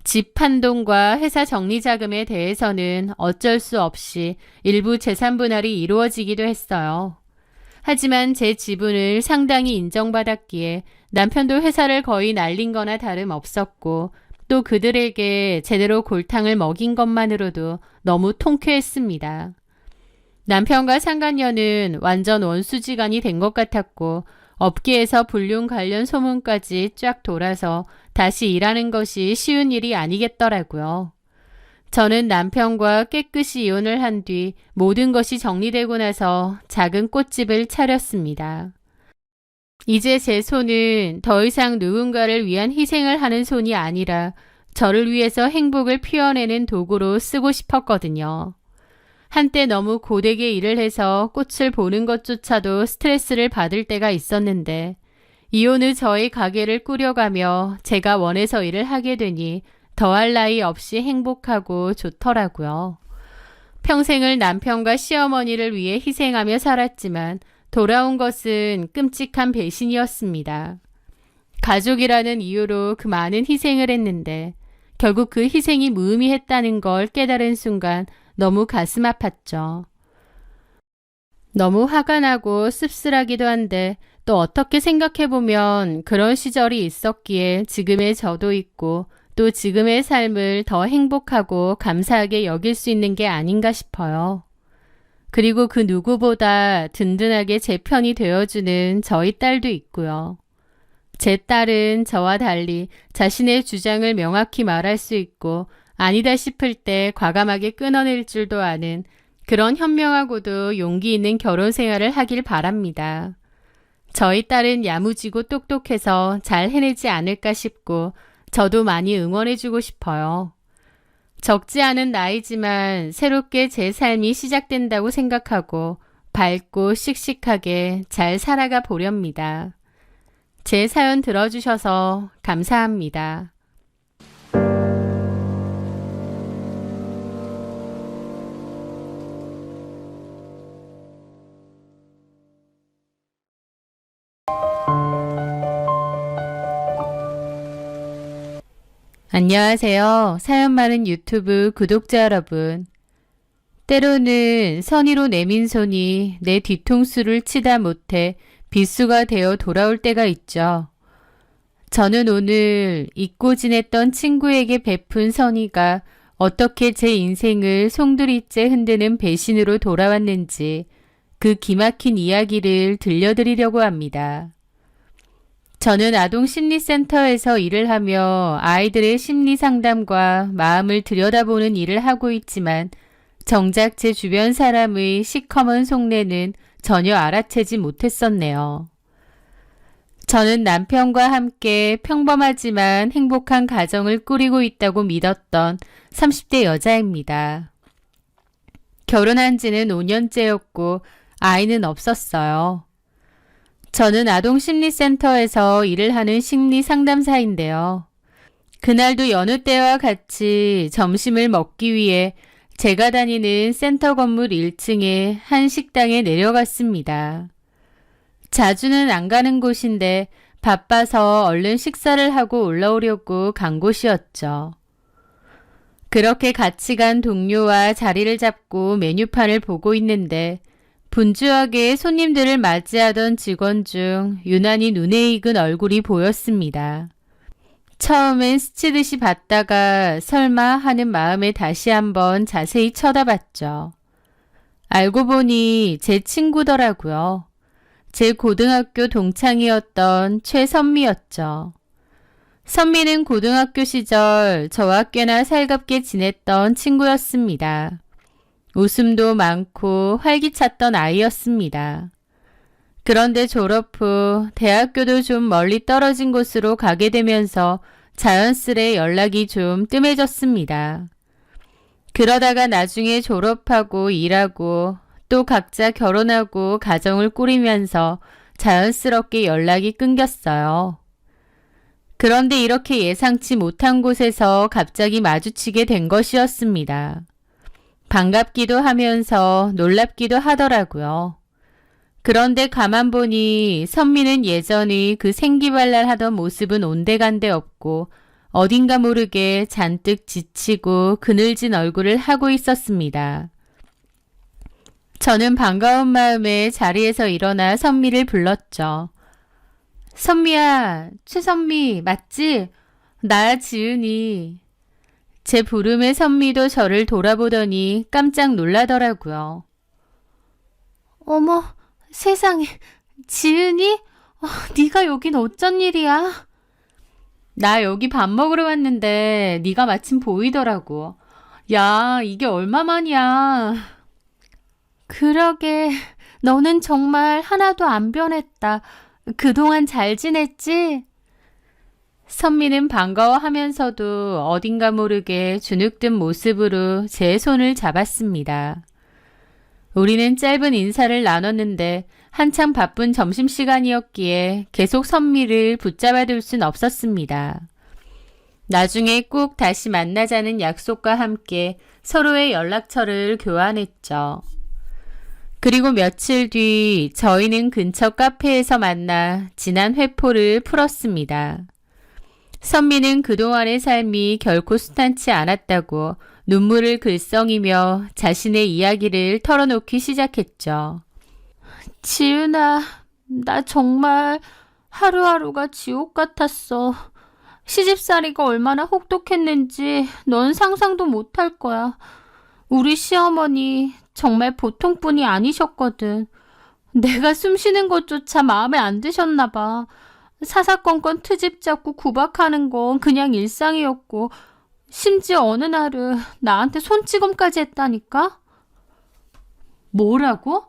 집 판돈과 회사 정리자금에 대해서는 어쩔 수 없이 일부 재산 분할이 이루어지기도 했어요. 하지만 제 지분을 상당히 인정받았기에 남편도 회사를 거의 날린 거나 다름없었고 또 그들에게 제대로 골탕을 먹인 것만으로도 너무 통쾌했습니다. 남편과 상간녀는 완전 원수지간이 된 것 같았고 업계에서 불륜 관련 소문까지 쫙 돌아서 다시 일하는 것이 쉬운 일이 아니겠더라고요. 저는 남편과 깨끗이 이혼을 한 뒤 모든 것이 정리되고 나서 작은 꽃집을 차렸습니다. 이제 제 손은 더 이상 누군가를 위한 희생을 하는 손이 아니라 저를 위해서 행복을 피워내는 도구로 쓰고 싶었거든요. 한때 너무 고되게 일을 해서 꽃을 보는 것조차도 스트레스를 받을 때가 있었는데 이혼 후 저의 가게를 꾸려가며 제가 원해서 일을 하게 되니 더할 나위 없이 행복하고 좋더라고요. 평생을 남편과 시어머니를 위해 희생하며 살았지만 돌아온 것은 끔찍한 배신이었습니다. 가족이라는 이유로 그 많은 희생을 했는데 결국 그 희생이 무의미했다는 걸 깨달은 순간 너무 가슴 아팠죠. 너무 화가 나고 씁쓸하기도 한데 또 어떻게 생각해보면 그런 시절이 있었기에 지금의 저도 있고 또 지금의 삶을 더 행복하고 감사하게 여길 수 있는 게 아닌가 싶어요. 그리고 그 누구보다 든든하게 제 편이 되어주는 저희 딸도 있고요. 제 딸은 저와 달리 자신의 주장을 명확히 말할 수 있고 아니다 싶을 때 과감하게 끊어낼 줄도 아는 그런 현명하고도 용기 있는 결혼 생활을 하길 바랍니다. 저희 딸은 야무지고 똑똑해서 잘 해내지 않을까 싶고 저도 많이 응원해주고 싶어요. 적지 않은 나이지만 새롭게 제 삶이 시작된다고 생각하고 밝고 씩씩하게 잘 살아가 보렵니다. 제 사연 들어주셔서 감사합니다. 안녕하세요. 사연 많은 유튜브 구독자 여러분. 때로는 선의로 내민 손이 내 뒤통수를 치다 못해 빗수가 되어 돌아올 때가 있죠. 저는 오늘 잊고 지냈던 친구에게 베푼 선의가 어떻게 제 인생을 송두리째 흔드는 배신으로 돌아왔는지 그 기막힌 이야기를 들려드리려고 합니다. 저는 아동심리센터에서 일을 하며 아이들의 심리 상담과 마음을 들여다보는 일을 하고 있지만 정작 제 주변 사람의 시커먼 속내는 전혀 알아채지 못했었네요. 저는 남편과 함께 평범하지만 행복한 가정을 꾸리고 있다고 믿었던 30대 여자입니다. 결혼한 지는 5년째였고 아이는 없었어요. 저는 아동심리센터에서 일을 하는 심리상담사인데요. 그날도 여느 때와 같이 점심을 먹기 위해 제가 다니는 센터 건물 1층의 한 식당에 내려갔습니다. 자주는 안 가는 곳인데 바빠서 얼른 식사를 하고 올라오려고 간 곳이었죠. 그렇게 같이 간 동료와 자리를 잡고 메뉴판을 보고 있는데 분주하게 손님들을 맞이하던 직원 중 유난히 눈에 익은 얼굴이 보였습니다. 처음엔 스치듯이 봤다가 설마 하는 마음에 다시 한번 자세히 쳐다봤죠. 알고 보니 제 친구더라고요. 제 고등학교 동창이었던 최선미였죠. 선미는 고등학교 시절 저와 꽤나 살갑게 지냈던 친구였습니다. 웃음도 많고 활기찼던 아이였습니다. 그런데 졸업 후 대학교도 좀 멀리 떨어진 곳으로 가게 되면서 자연스레 연락이 좀 뜸해졌습니다. 그러다가 나중에 졸업하고 일하고 또 각자 결혼하고 가정을 꾸리면서 자연스럽게 연락이 끊겼어요. 그런데 이렇게 예상치 못한 곳에서 갑자기 마주치게 된 것이었습니다. 반갑기도 하면서 놀랍기도 하더라고요. 그런데 가만 보니 선미는 예전의 그 생기발랄하던 모습은 온데간데 없고 어딘가 모르게 잔뜩 지치고 그늘진 얼굴을 하고 있었습니다. 저는 반가운 마음에 자리에서 일어나 선미를 불렀죠. 선미야, 최선미 맞지? 나야 지은이. 제 부름에 선미도 저를 돌아보더니 깜짝 놀라더라고요. 어머, 세상에, 지은이? 네가 여긴 어쩐 일이야? 나 여기 밥 먹으러 왔는데 네가 마침 보이더라고. 야, 이게 얼마만이야. 그러게, 너는 정말 하나도 안 변했다. 그동안 잘 지냈지? 선미는 반가워하면서도 어딘가 모르게 주눅든 모습으로 제 손을 잡았습니다. 우리는 짧은 인사를 나눴는데 한창 바쁜 점심시간이었기에 계속 선미를 붙잡아둘 순 없었습니다. 나중에 꼭 다시 만나자는 약속과 함께 서로의 연락처를 교환했죠. 그리고 며칠 뒤 저희는 근처 카페에서 만나 지난 회포를 풀었습니다. 선미는 그동안의 삶이 결코 순탄치 않았다고 눈물을 글썽이며 자신의 이야기를 털어놓기 시작했죠. 지은아, 나 정말 하루하루가 지옥 같았어. 시집살이가 얼마나 혹독했는지 넌 상상도 못할 거야. 우리 시어머니 정말 보통 분이 아니셨거든. 내가 숨 쉬는 것조차 마음에 안 드셨나 봐. 사사건건 트집 잡고 구박하는 건 그냥 일상이었고 심지어 어느 날은 나한테 손찌검까지 했다니까? 뭐라고?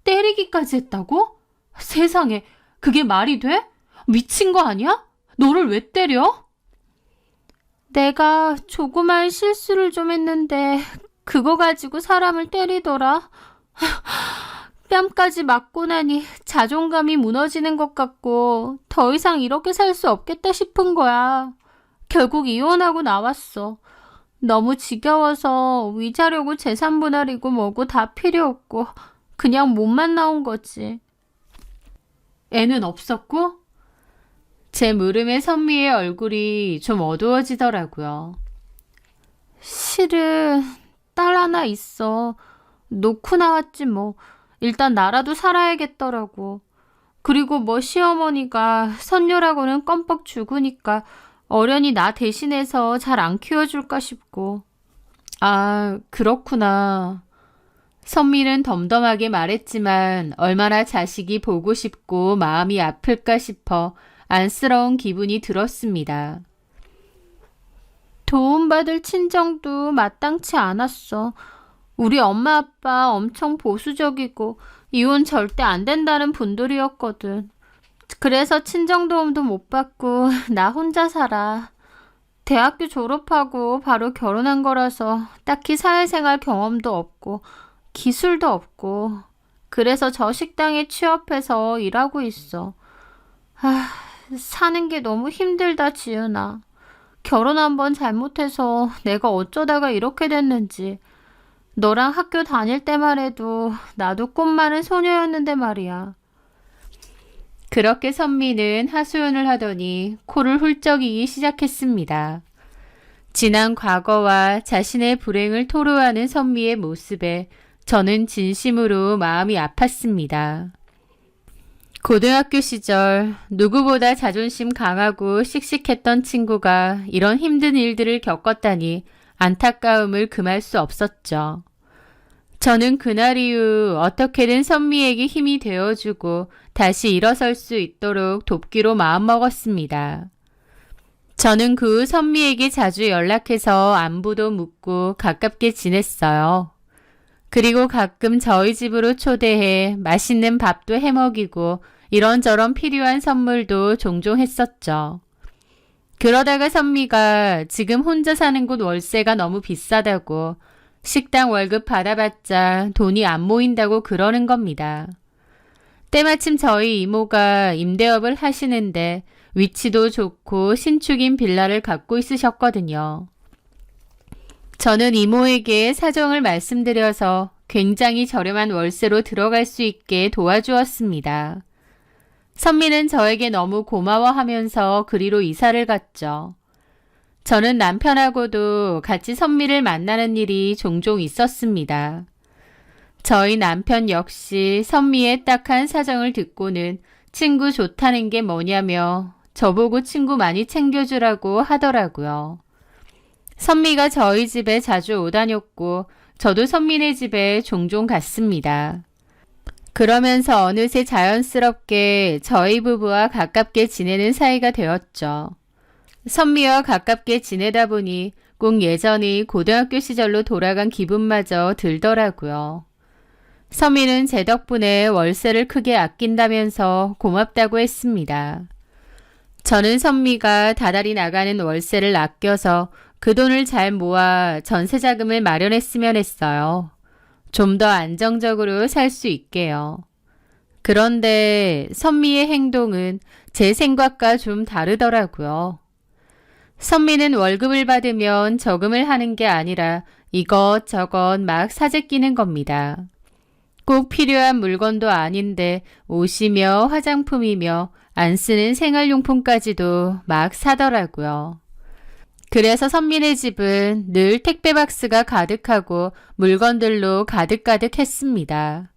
때리기까지 했다고? 세상에, 그게 말이 돼? 미친 거 아니야? 너를 왜 때려? 내가 조그만 실수를 좀 했는데 그거 가지고 사람을 때리더라. 뺨까지 맞고 나니 자존감이 무너지는 것 같고 더 이상 이렇게 살 수 없겠다 싶은 거야. 결국 이혼하고 나왔어. 너무 지겨워서 위자료고 재산 분할이고 뭐고 다 필요 없고 그냥 몸만 나온 거지. 애는 없었고? 제 물음에 선미의 얼굴이 좀 어두워지더라고요. 실은 딸 하나 있어. 놓고 나왔지 뭐. 일단 나라도 살아야겠더라고. 그리고 뭐 시어머니가 선녀라고는 껌뻑 죽으니까 어련히 나 대신해서 잘 안 키워줄까 싶고. 아, 그렇구나. 선미는 덤덤하게 말했지만 얼마나 자식이 보고 싶고 마음이 아플까 싶어 안쓰러운 기분이 들었습니다. 도움받을 친정도 마땅치 않았어. 우리 엄마 아빠 엄청 보수적이고 이혼 절대 안 된다는 분들이었거든. 그래서 친정 도움도 못 받고 나 혼자 살아. 대학교 졸업하고 바로 결혼한 거라서 딱히 사회생활 경험도 없고 기술도 없고 그래서 저 식당에 취업해서 일하고 있어. 사는 게 너무 힘들다, 지은아. 결혼 한번 잘못해서 내가 어쩌다가 이렇게 됐는지. 너랑 학교 다닐 때만 해도 나도 꽃 많은 소녀였는데 말이야. 그렇게 선미는 하소연을 하더니 코를 훌쩍이기 시작했습니다. 지난 과거와 자신의 불행을 토로하는 선미의 모습에 저는 진심으로 마음이 아팠습니다. 고등학교 시절 누구보다 자존심 강하고 씩씩했던 친구가 이런 힘든 일들을 겪었다니 안타까움을 금할 수 없었죠. 저는 그날 이후 어떻게든 선미에게 힘이 되어주고 다시 일어설 수 있도록 돕기로 마음먹었습니다. 저는 그 후 선미에게 자주 연락해서 안부도 묻고 가깝게 지냈어요. 그리고 가끔 저희 집으로 초대해 맛있는 밥도 해먹이고 이런저런 필요한 선물도 종종 했었죠. 그러다가 선미가 지금 혼자 사는 곳 월세가 너무 비싸다고 식당 월급 받아봤자 돈이 안 모인다고 그러는 겁니다. 때마침 저희 이모가 임대업을 하시는데 위치도 좋고 신축인 빌라를 갖고 있으셨거든요. 저는 이모에게 사정을 말씀드려서 굉장히 저렴한 월세로 들어갈 수 있게 도와주었습니다. 선미는 저에게 너무 고마워하면서 그리로 이사를 갔죠. 저는 남편하고도 같이 선미를 만나는 일이 종종 있었습니다. 저희 남편 역시 선미의 딱한 사정을 듣고는 친구 좋다는 게 뭐냐며 저보고 친구 많이 챙겨주라고 하더라고요. 선미가 저희 집에 자주 오다녔고 저도 선미네 집에 종종 갔습니다. 그러면서 어느새 자연스럽게 저희 부부와 가깝게 지내는 사이가 되었죠. 선미와 가깝게 지내다 보니 꼭 예전이 고등학교 시절로 돌아간 기분마저 들더라고요. 선미는 제 덕분에 월세를 크게 아낀다면서 고맙다고 했습니다. 저는 선미가 다달이 나가는 월세를 아껴서 그 돈을 잘 모아 전세 자금을 마련했으면 했어요. 좀 더 안정적으로 살 수 있게요. 그런데 선미의 행동은 제 생각과 좀 다르더라고요. 선미는 월급을 받으면 저금을 하는 게 아니라 이것저것 막 사재 끼는 겁니다. 꼭 필요한 물건도 아닌데 옷이며 화장품이며 안 쓰는 생활용품까지도 막 사더라고요. 그래서 선미네 집은 늘 택배 박스가 가득하고 물건들로 가득가득했습니다.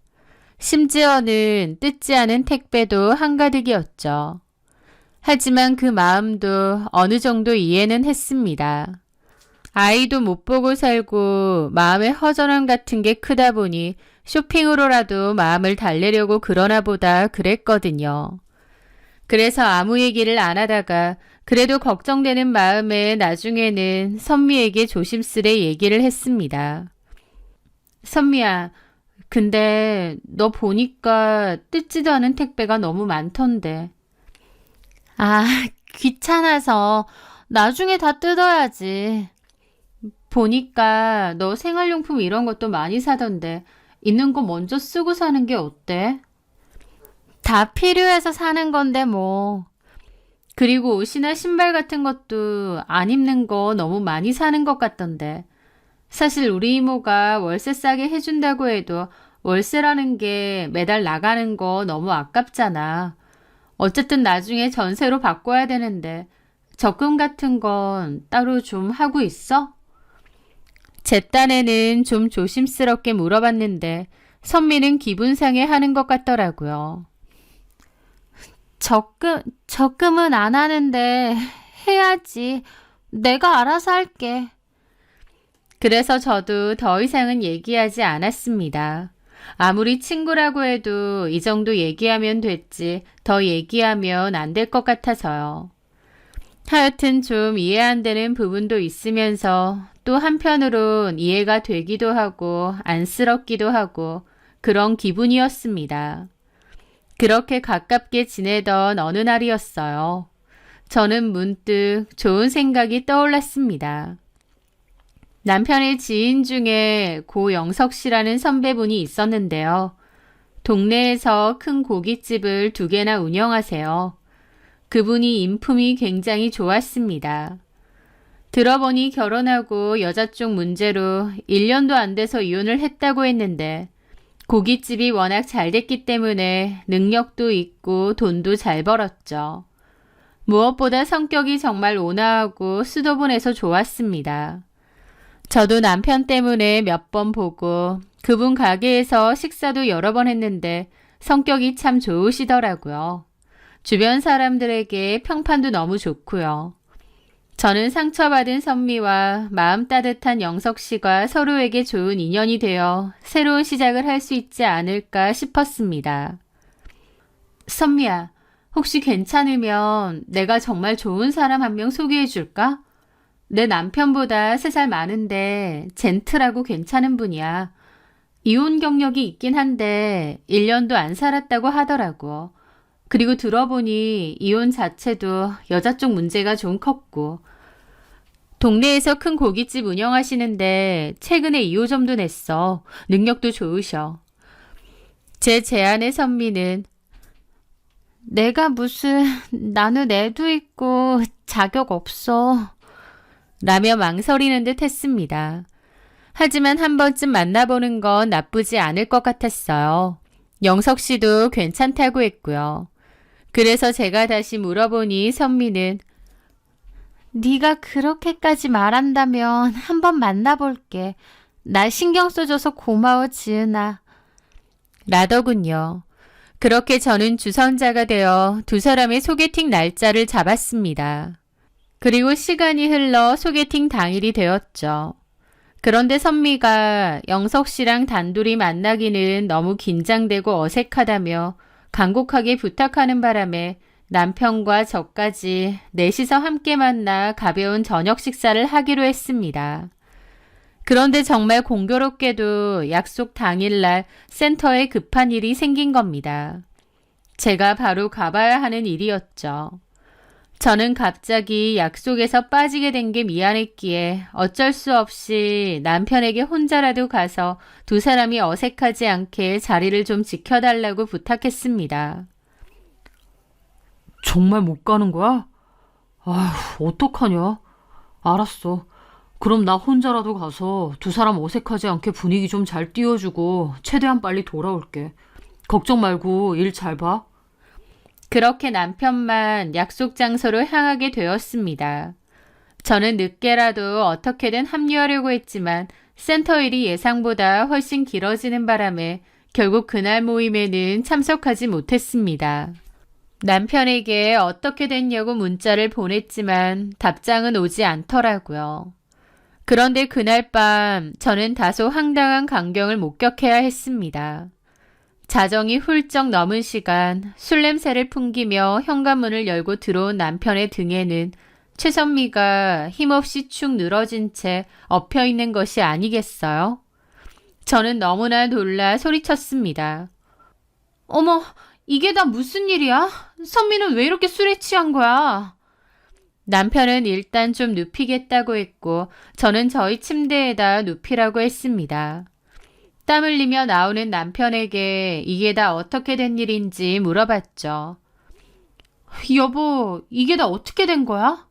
심지어는 뜯지 않은 택배도 한가득이었죠. 하지만 그 마음도 어느 정도 이해는 했습니다. 아이도 못 보고 살고 마음의 허전함 같은 게 크다 보니 쇼핑으로라도 마음을 달래려고 그러나 보다 그랬거든요. 그래서 아무 얘기를 안 하다가 그래도 걱정되는 마음에 나중에는 선미에게 조심스레 얘기를 했습니다. 선미야, 근데 너 보니까 뜯지도 않은 택배가 너무 많던데. 아, 귀찮아서 나중에 다 뜯어야지. 보니까 너 생활용품 이런 것도 많이 사던데 있는 거 먼저 쓰고 사는 게 어때? 다 필요해서 사는 건데 뭐. 그리고 옷이나 신발 같은 것도 안 입는 거 너무 많이 사는 것 같던데. 사실 우리 이모가 월세 싸게 해준다고 해도 월세라는 게 매달 나가는 거 너무 아깝잖아. 어쨌든 나중에 전세로 바꿔야 되는데 적금 같은 건 따로 좀 하고 있어? 제 딴에는 좀 조심스럽게 물어봤는데 선미는 기분 상해 하는 것 같더라고요. 적금은 안 하는데 해야지. 내가 알아서 할게. 그래서 저도 더 이상은 얘기하지 않았습니다. 아무리 친구라고 해도 이 정도 얘기하면 됐지 더 얘기하면 안 될 것 같아서요. 하여튼 좀 이해 안 되는 부분도 있으면서 또 한편으론 이해가 되기도 하고 안쓰럽기도 하고 그런 기분이었습니다. 그렇게 가깝게 지내던 어느 날이었어요. 저는 문득 좋은 생각이 떠올랐습니다. 남편의 지인 중에 고영석 씨라는 선배분이 있었는데요. 동네에서 큰 고깃집을 2개나 운영하세요. 그분이 인품이 굉장히 좋았습니다. 들어보니 결혼하고 여자 쪽 문제로 1년도 안 돼서 이혼을 했다고 했는데 고깃집이 워낙 잘 됐기 때문에 능력도 있고 돈도 잘 벌었죠. 무엇보다 성격이 정말 온화하고 수도분해서 좋았습니다. 저도 남편 때문에 몇 번 보고 그분 가게에서 식사도 여러 번 했는데 성격이 참 좋으시더라고요. 주변 사람들에게 평판도 너무 좋고요. 저는 상처받은 선미와 마음 따뜻한 영석 씨가 서로에게 좋은 인연이 되어 새로운 시작을 할 수 있지 않을까 싶었습니다. 선미야, 혹시 괜찮으면 내가 정말 좋은 사람 한 명 소개해 줄까? 내 남편보다 3살 많은데 젠틀하고 괜찮은 분이야. 이혼 경력이 있긴 한데 1년도 안 살았다고 하더라고. 그리고 들어보니 이혼 자체도 여자 쪽 문제가 좀 컸고. 동네에서 큰 고깃집 운영하시는데 최근에 2호점도 냈어. 능력도 좋으셔. 제 제안에 선미는 내가 무슨 나는 애도 있고 자격 없어 라며 망설이는 듯 했습니다. 하지만 한 번쯤 만나보는 건 나쁘지 않을 것 같았어요. 영석 씨도 괜찮다고 했고요. 그래서 제가 다시 물어보니 선미는 네가 그렇게까지 말한다면 한번 만나볼게. 날 신경 써줘서 고마워 지은아. 라더군요. 그렇게 저는 주선자가 되어 두 사람의 소개팅 날짜를 잡았습니다. 그리고 시간이 흘러 소개팅 당일이 되었죠. 그런데 선미가 영석 씨랑 단둘이 만나기는 너무 긴장되고 어색하다며 간곡하게 부탁하는 바람에 남편과 저까지 넷이서 함께 만나 가벼운 저녁 식사를 하기로 했습니다. 그런데 정말 공교롭게도 약속 당일날 센터에 급한 일이 생긴 겁니다. 제가 바로 가봐야 하는 일이었죠. 저는 갑자기 약속에서 빠지게 된 게 미안했기에 어쩔 수 없이 남편에게 혼자라도 가서 두 사람이 어색하지 않게 자리를 좀 지켜달라고 부탁했습니다. 정말 못 가는 거야? 아휴, 어떡하냐? 알았어. 그럼 나 혼자라도 가서 두 사람 어색하지 않게 분위기 좀 잘 띄워주고 최대한 빨리 돌아올게. 걱정 말고 일 잘 봐. 그렇게 남편만 약속 장소로 향하게 되었습니다. 저는 늦게라도 어떻게든 합류하려고 했지만 센터 일이 예상보다 훨씬 길어지는 바람에 결국 그날 모임에는 참석하지 못했습니다. 남편에게 어떻게 됐냐고 문자를 보냈지만 답장은 오지 않더라고요. 그런데 그날 밤 저는 다소 황당한 광경을 목격해야 했습니다. 자정이 훌쩍 넘은 시간 술 냄새를 풍기며 현관문을 열고 들어온 남편의 등에는 최선미가 힘없이 축 늘어진 채 엎여 있는 것이 아니겠어요? 저는 너무나 놀라 소리쳤습니다. 어머, 이게 다 무슨 일이야? 선미는 왜 이렇게 술에 취한 거야? 남편은 일단 좀 눕히겠다고 했고 저는 저희 침대에다 눕히라고 했습니다. 땀 흘리며 나오는 남편에게 이게 다 어떻게 된 일인지 물어봤죠. 여보, 이게 다 어떻게 된 거야?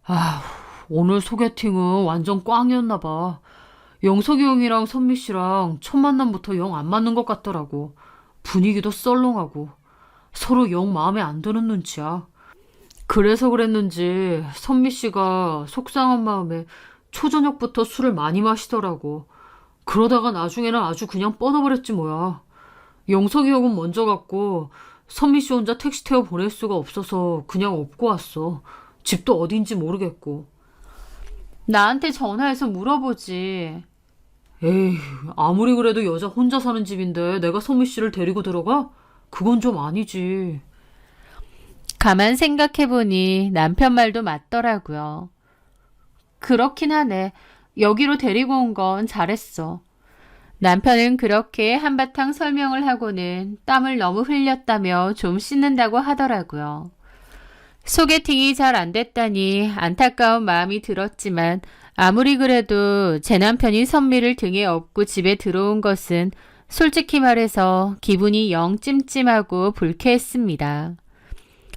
아휴, 오늘 소개팅은 완전 꽝이었나 봐. 영석이 형이랑 선미 씨랑 첫 만남부터 영 안 맞는 것 같더라고. 분위기도 썰렁하고 서로 영 마음에 안 드는 눈치야. 그래서 그랬는지 선미 씨가 속상한 마음에 초저녁부터 술을 많이 마시더라고. 그러다가 나중에는 아주 그냥 뻗어버렸지 뭐야. 영석이 형은 먼저 갔고 선미 씨 혼자 택시 태워 보낼 수가 없어서 그냥 업고 왔어. 집도 어딘지 모르겠고. 나한테 전화해서 물어보지. 에이, 아무리 그래도 여자 혼자 사는 집인데 내가 선미 씨를 데리고 들어가? 그건 좀 아니지. 가만 생각해보니 남편 말도 맞더라고요. 그렇긴 하네. 여기로 데리고 온 건 잘했어. 남편은 그렇게 한바탕 설명을 하고는 땀을 너무 흘렸다며 좀 씻는다고 하더라고요. 소개팅이 잘 안 됐다니 안타까운 마음이 들었지만 아무리 그래도 제 남편이 선미를 등에 업고 집에 들어온 것은 솔직히 말해서 기분이 영 찜찜하고 불쾌했습니다.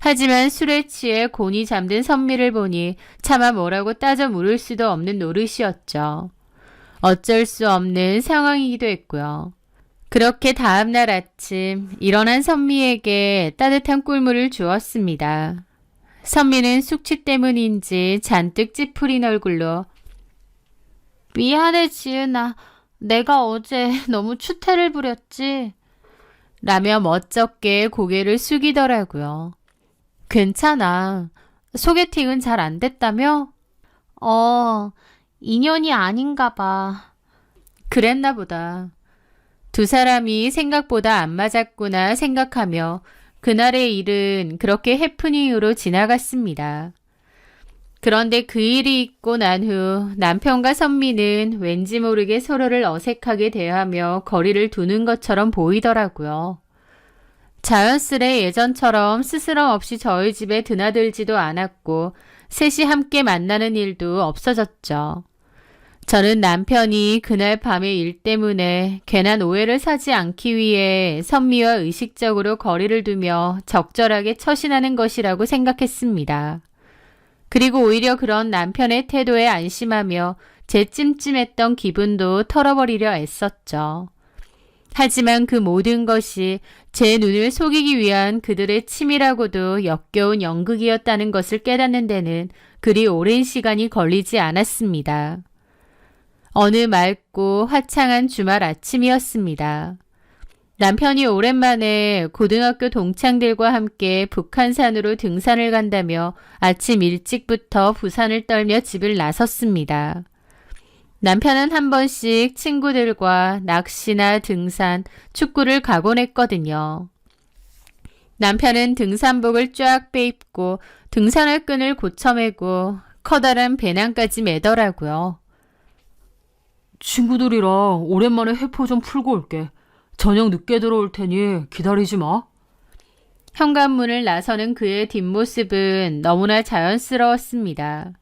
하지만 술에 취해 곤히 잠든 선미를 보니 차마 뭐라고 따져 물을 수도 없는 노릇이었죠. 어쩔 수 없는 상황이기도 했고요. 그렇게 다음날 아침 일어난 선미에게 따뜻한 꿀물을 주었습니다. 선미는 숙취 때문인지 잔뜩 찌푸린 얼굴로 미안해 지은아. 내가 어제 너무 추태를 부렸지? 라며 멋쩍게 고개를 숙이더라고요. 괜찮아. 소개팅은 잘 안 됐다며? 인연이 아닌가 봐. 그랬나 보다. 두 사람이 생각보다 안 맞았구나 생각하며 그날의 일은 그렇게 해프닝으로 지나갔습니다. 그런데 그 일이 있고 난 후 남편과 선미는 왠지 모르게 서로를 어색하게 대하며 거리를 두는 것처럼 보이더라고요. 자연스레 예전처럼 스스럼 없이 저희 집에 드나들지도 않았고 셋이 함께 만나는 일도 없어졌죠. 저는 남편이 그날 밤의 일 때문에 괜한 오해를 사지 않기 위해 선미와 의식적으로 거리를 두며 적절하게 처신하는 것이라고 생각했습니다. 그리고 오히려 그런 남편의 태도에 안심하며 제 찜찜했던 기분도 털어버리려 애썼죠. 하지만 그 모든 것이 제 눈을 속이기 위한 그들의 치밀하고도 역겨운 연극이었다는 것을 깨닫는 데는 그리 오랜 시간이 걸리지 않았습니다. 어느 맑고 화창한 주말 아침이었습니다. 남편이 오랜만에 고등학교 동창들과 함께 북한산으로 등산을 간다며 아침 일찍부터 부산을 떨며 집을 나섰습니다. 남편은 한 번씩 친구들과 낚시나 등산, 축구를 가곤 했거든요. 남편은 등산복을 쫙 빼입고 등산할 끈을 고쳐매고 커다란 배낭까지 매더라고요. 친구들이랑 오랜만에 회포 좀 풀고 올게. 저녁 늦게 들어올 테니 기다리지 마. 현관문을 나서는 그의 뒷모습은 너무나 자연스러웠습니다.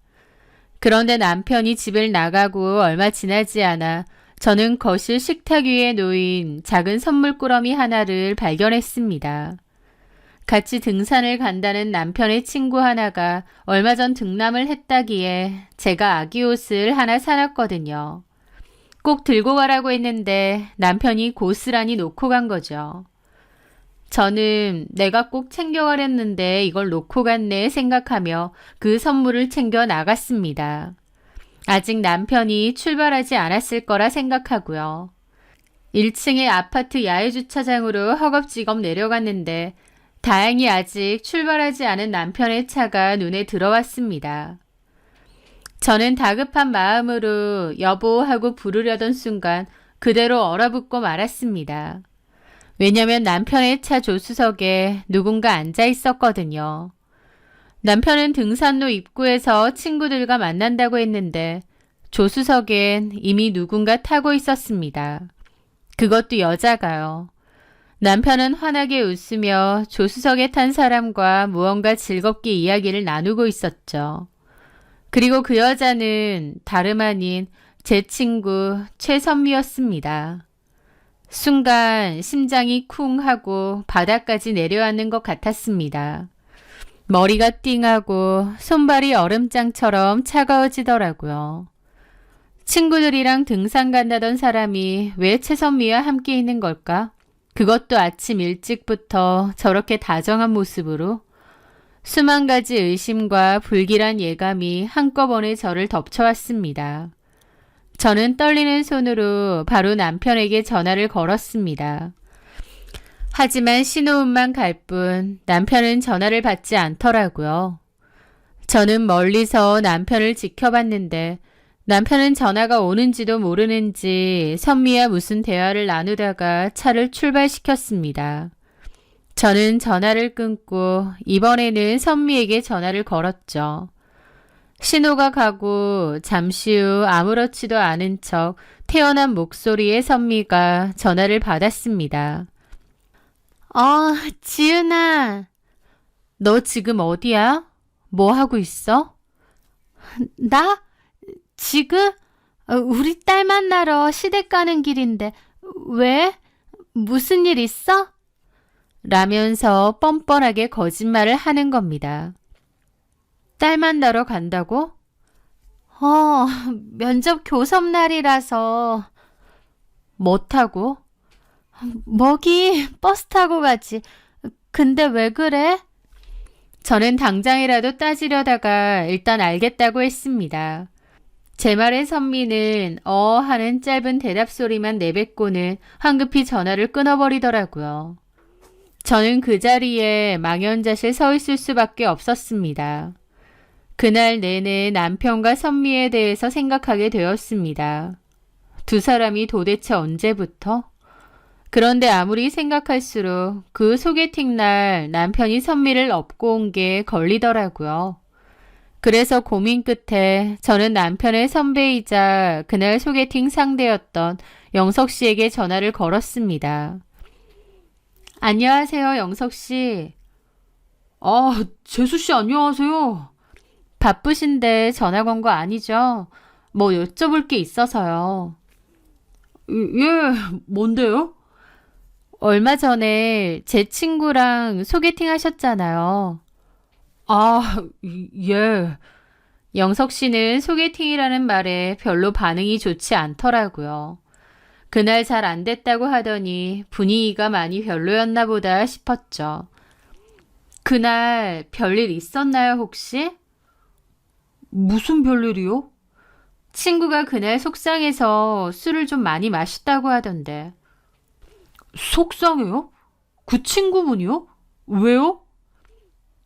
그런데 남편이 집을 나가고 얼마 지나지 않아 저는 거실 식탁 위에 놓인 작은 선물꾸러미 하나를 발견했습니다. 같이 등산을 간다는 남편의 친구 하나가 얼마 전 등남을 했다기에 제가 아기 옷을 하나 사놨거든요. 꼭 들고 가라고 했는데 남편이 고스란히 놓고 간 거죠. 저는 내가 꼭 챙겨가렸는데 이걸 놓고 갔네 생각하며 그 선물을 챙겨 나갔습니다. 아직 남편이 출발하지 않았을 거라 생각하고요. 1층의 아파트 야외주차장으로 허겁지겁 내려갔는데 다행히 아직 출발하지 않은 남편의 차가 눈에 들어왔습니다. 저는 다급한 마음으로 여보 하고 부르려던 순간 그대로 얼어붙고 말았습니다. 왜냐면 남편의 차 조수석에 누군가 앉아 있었거든요. 남편은 등산로 입구에서 친구들과 만난다고 했는데 조수석엔 이미 누군가 타고 있었습니다. 그것도 여자가요. 남편은 환하게 웃으며 조수석에 탄 사람과 무언가 즐겁게 이야기를 나누고 있었죠. 그리고 그 여자는 다름 아닌 제 친구 최선미였습니다. 순간 심장이 쿵 하고 바닥까지 내려앉는 것 같았습니다. 머리가 띵하고 손발이 얼음장처럼 차가워지더라고요. 친구들이랑 등산 간다던 사람이 왜 최선미와 함께 있는 걸까? 그것도 아침 일찍부터 저렇게 다정한 모습으로? 수만 가지 의심과 불길한 예감이 한꺼번에 저를 덮쳐왔습니다. 저는 떨리는 손으로 바로 남편에게 전화를 걸었습니다. 하지만 신호음만 갈 뿐 남편은 전화를 받지 않더라고요. 저는 멀리서 남편을 지켜봤는데 남편은 전화가 오는지도 모르는지 선미와 무슨 대화를 나누다가 차를 출발시켰습니다. 저는 전화를 끊고 이번에는 선미에게 전화를 걸었죠. 신호가 가고 잠시 후 아무렇지도 않은 척 태어난 목소리의 선미가 전화를 받았습니다. 지은아. 너 지금 어디야? 뭐 하고 있어? 나? 지금? 우리 딸 만나러 시댁 가는 길인데 왜? 무슨 일 있어? 라면서 뻔뻔하게 거짓말을 하는 겁니다. 딸 만나러 간다고? 면접 교섭날이라서. 뭐 타고? 버스 타고 가지. 근데 왜 그래? 저는 당장이라도 따지려다가 일단 알겠다고 했습니다. 제 말에 선미는 하는 짧은 대답 소리만 내뱉고는 황급히 전화를 끊어버리더라고요. 저는 그 자리에 망연자실 서 있을 수밖에 없었습니다. 그날 내내 남편과 선미에 대해서 생각하게 되었습니다. 두 사람이 도대체 언제부터? 그런데 아무리 생각할수록 그 소개팅 날 남편이 선미를 업고 온 게 걸리더라고요. 그래서 고민 끝에 저는 남편의 선배이자 그날 소개팅 상대였던 영석 씨에게 전화를 걸었습니다. 안녕하세요, 영석 씨. 아, 재수 씨 안녕하세요. 바쁘신데 전화 건 거 아니죠? 뭐 여쭤볼 게 있어서요. 예, 뭔데요? 얼마 전에 제 친구랑 소개팅 하셨잖아요. 아, 예. 영석 씨는 소개팅이라는 말에 별로 반응이 좋지 않더라고요. 그날 잘 안 됐다고 하더니 분위기가 많이 별로였나 보다 싶었죠. 그날 별일 있었나요, 혹시? 무슨 별일이요? 친구가 그날 속상해서 술을 좀 많이 마셨다고 하던데. 속상해요? 그 친구분이요? 왜요?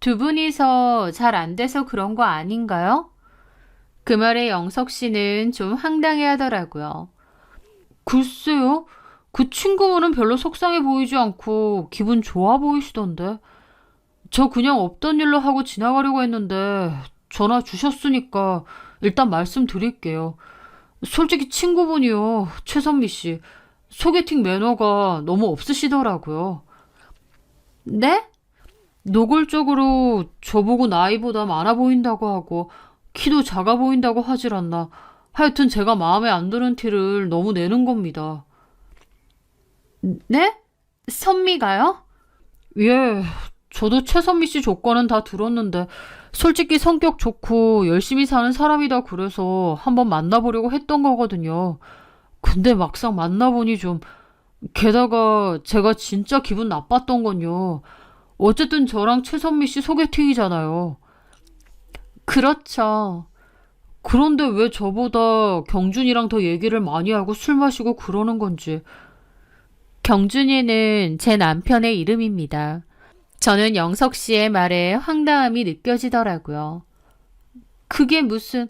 두 분이서 잘 안 돼서 그런 거 아닌가요? 그 말에 영석 씨는 좀 황당해 하더라고요. 글쎄요. 그 친구분은 별로 속상해 보이지 않고 기분 좋아 보이시던데. 저 그냥 없던 일로 하고 지나가려고 했는데 전화 주셨으니까 일단 말씀드릴게요. 솔직히 친구분이요. 최선미 씨. 소개팅 매너가 너무 없으시더라고요. 네? 노골적으로 저보고 나이보다 많아 보인다고 하고 키도 작아 보인다고 하질 않나. 하여튼 제가 마음에 안 드는 티를 너무 내는 겁니다. 네? 선미가요? 예, 저도 최선미 씨 조건은 다 들었는데 솔직히 성격 좋고 열심히 사는 사람이다 그래서 한번 만나보려고 했던 거거든요. 근데 막상 만나보니 좀 게다가 제가 진짜 기분 나빴던 건요. 어쨌든 저랑 최선미 씨 소개팅이잖아요. 그렇죠. 그런데 왜 저보다 경준이랑 더 얘기를 많이 하고 술 마시고 그러는 건지. 경준이는 제 남편의 이름입니다. 저는 영석 씨의 말에 황당함이 느껴지더라고요. 그게 무슨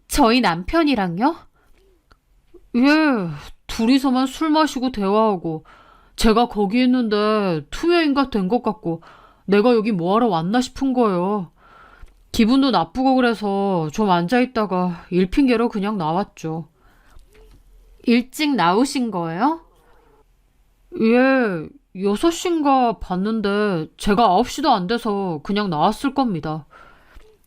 저희 남편이랑요? 예, 둘이서만 술 마시고 대화하고 제가 거기 있는데 투명인간 된 것 같고 내가 여기 뭐하러 왔나 싶은 거예요. 기분도 나쁘고 그래서 좀 앉아있다가 일 핑계로 그냥 나왔죠. 일찍 나오신 거예요? 예, 6시인가 봤는데 제가 9시도 안 돼서 그냥 나왔을 겁니다.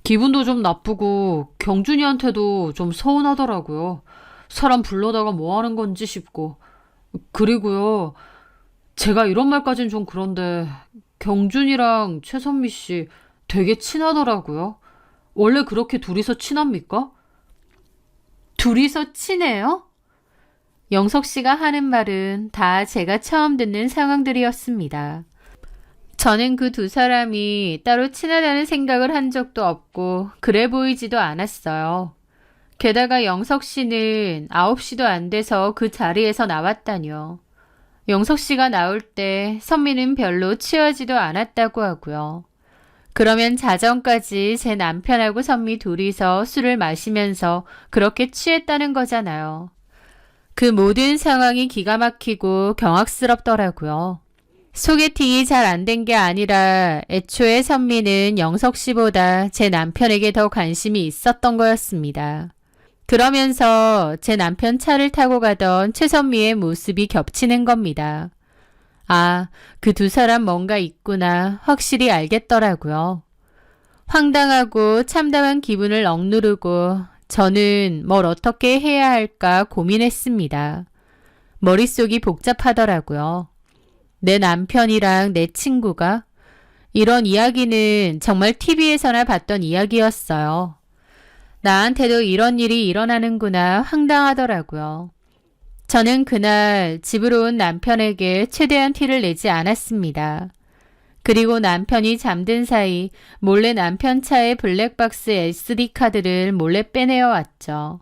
기분도 좀 나쁘고 경준이한테도 좀 서운하더라고요. 사람 불러다가 뭐 하는 건지 싶고. 그리고요, 제가 이런 말까진 좀 그런데 경준이랑 최선미 씨 되게 친하더라고요. 원래 그렇게 둘이서 친합니까? 둘이서 친해요? 영석 씨가 하는 말은 다 제가 처음 듣는 상황들이었습니다. 저는 그 두 사람이 따로 친하다는 생각을 한 적도 없고 그래 보이지도 않았어요. 게다가 영석 씨는 9시도 안 돼서 그 자리에서 나왔다뇨. 영석 씨가 나올 때 선미는 별로 취하지도 않았다고 하고요. 그러면 자정까지 제 남편하고 선미 둘이서 술을 마시면서 그렇게 취했다는 거잖아요. 그 모든 상황이 기가 막히고 경악스럽더라고요. 소개팅이 잘 안 된 게 아니라 애초에 선미는 영석 씨보다 제 남편에게 더 관심이 있었던 거였습니다. 그러면서 제 남편 차를 타고 가던 최선미의 모습이 겹치는 겁니다. 아, 그 두 사람 뭔가 있구나 확실히 알겠더라고요. 황당하고 참담한 기분을 억누르고 저는 뭘 어떻게 해야 할까 고민했습니다. 머릿속이 복잡하더라고요. 내 남편이랑 내 친구가 이런 이야기는 정말 TV에서나 봤던 이야기였어요. 나한테도 이런 일이 일어나는구나 황당하더라고요. 저는 그날 집으로 온 남편에게 최대한 티를 내지 않았습니다. 그리고 남편이 잠든 사이 몰래 남편 차의 블랙박스 SD카드를 몰래 빼내어 왔죠.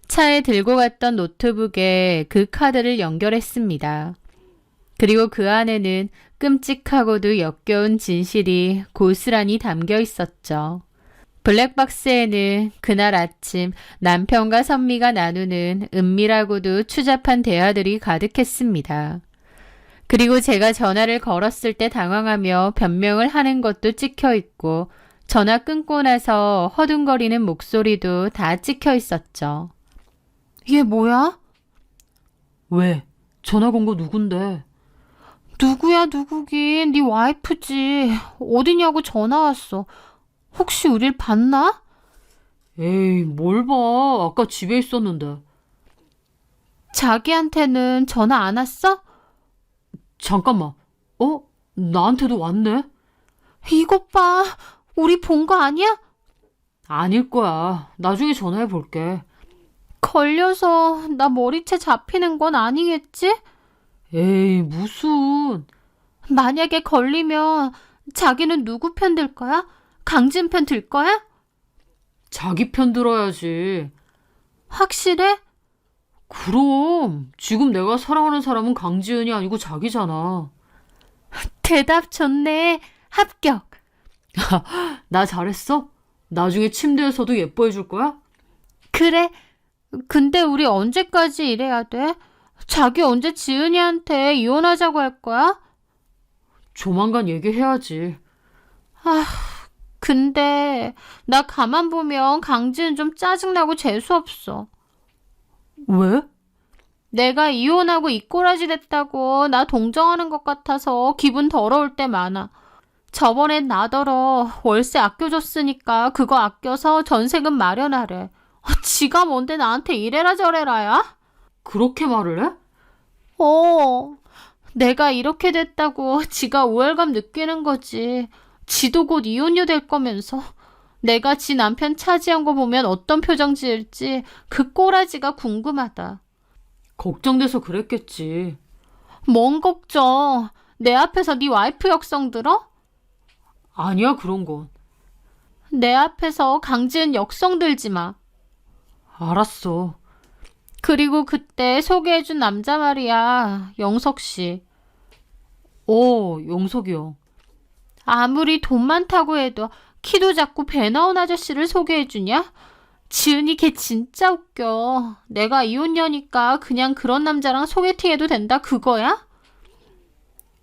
차에 들고 갔던 노트북에 그 카드를 연결했습니다. 그리고 그 안에는 끔찍하고도 역겨운 진실이 고스란히 담겨 있었죠. 블랙박스에는 그날 아침 남편과 선미가 나누는 은밀하고도 추잡한 대화들이 가득했습니다. 그리고 제가 전화를 걸었을 때 당황하며 변명을 하는 것도 찍혀 있고 전화 끊고 나서 허둥거리는 목소리도 다 찍혀 있었죠. 얘 뭐야? 왜? 전화 건 거 누군데? 누구야 누구긴 네 와이프지. 어디냐고 전화 왔어. 혹시 우릴 봤나? 에이, 뭘 봐. 아까 집에 있었는데. 자기한테는 전화 안 왔어? 잠깐만. 나한테도 왔네? 이것 봐. 우리 본 거 아니야? 아닐 거야. 나중에 전화해 볼게. 걸려서 나 머리채 잡히는 건 아니겠지? 에이, 무슨. 만약에 걸리면 자기는 누구 편 들 거야? 강진 편 들 거야? 자기 편 들어야지. 확실해? 그럼. 지금 내가 사랑하는 사람은 강지은이 아니고 자기잖아. 대답 좋네. 합격. 나 잘했어? 나중에 침대에서도 예뻐해 줄 거야? 그래. 근데 우리 언제까지 이래야 돼? 자기 언제 지은이한테 이혼하자고 할 거야? 조만간 얘기해야지. 근데 나 가만 보면 강지은 좀 짜증나고 재수없어. 왜? 내가 이혼하고 이꼬라지 됐다고 나 동정하는 것 같아서 기분 더러울 때 많아. 저번엔 나더러 월세 아껴줬으니까 그거 아껴서 전세금 마련하래. 지가 뭔데 나한테 이래라 저래라야? 그렇게 말을 해? 내가 이렇게 됐다고 지가 우월감 느끼는 거지. 지도 곧 이혼녀 될 거면서. 내가 지 남편 차지한 거 보면 어떤 표정 지을지 그 꼬라지가 궁금하다. 걱정돼서 그랬겠지. 뭔 걱정. 내 앞에서 네 와이프 역성 들어? 아니야, 그런 건. 내 앞에서 강지은 역성 들지 마. 알았어. 그리고 그때 소개해준 남자 말이야. 영석 씨. 영석이 형. 아무리 돈 많다고 해도 키도 작고 배 나온 아저씨를 소개해주냐? 지은이 걔 진짜 웃겨. 내가 이혼녀니까 그냥 그런 남자랑 소개팅해도 된다 그거야?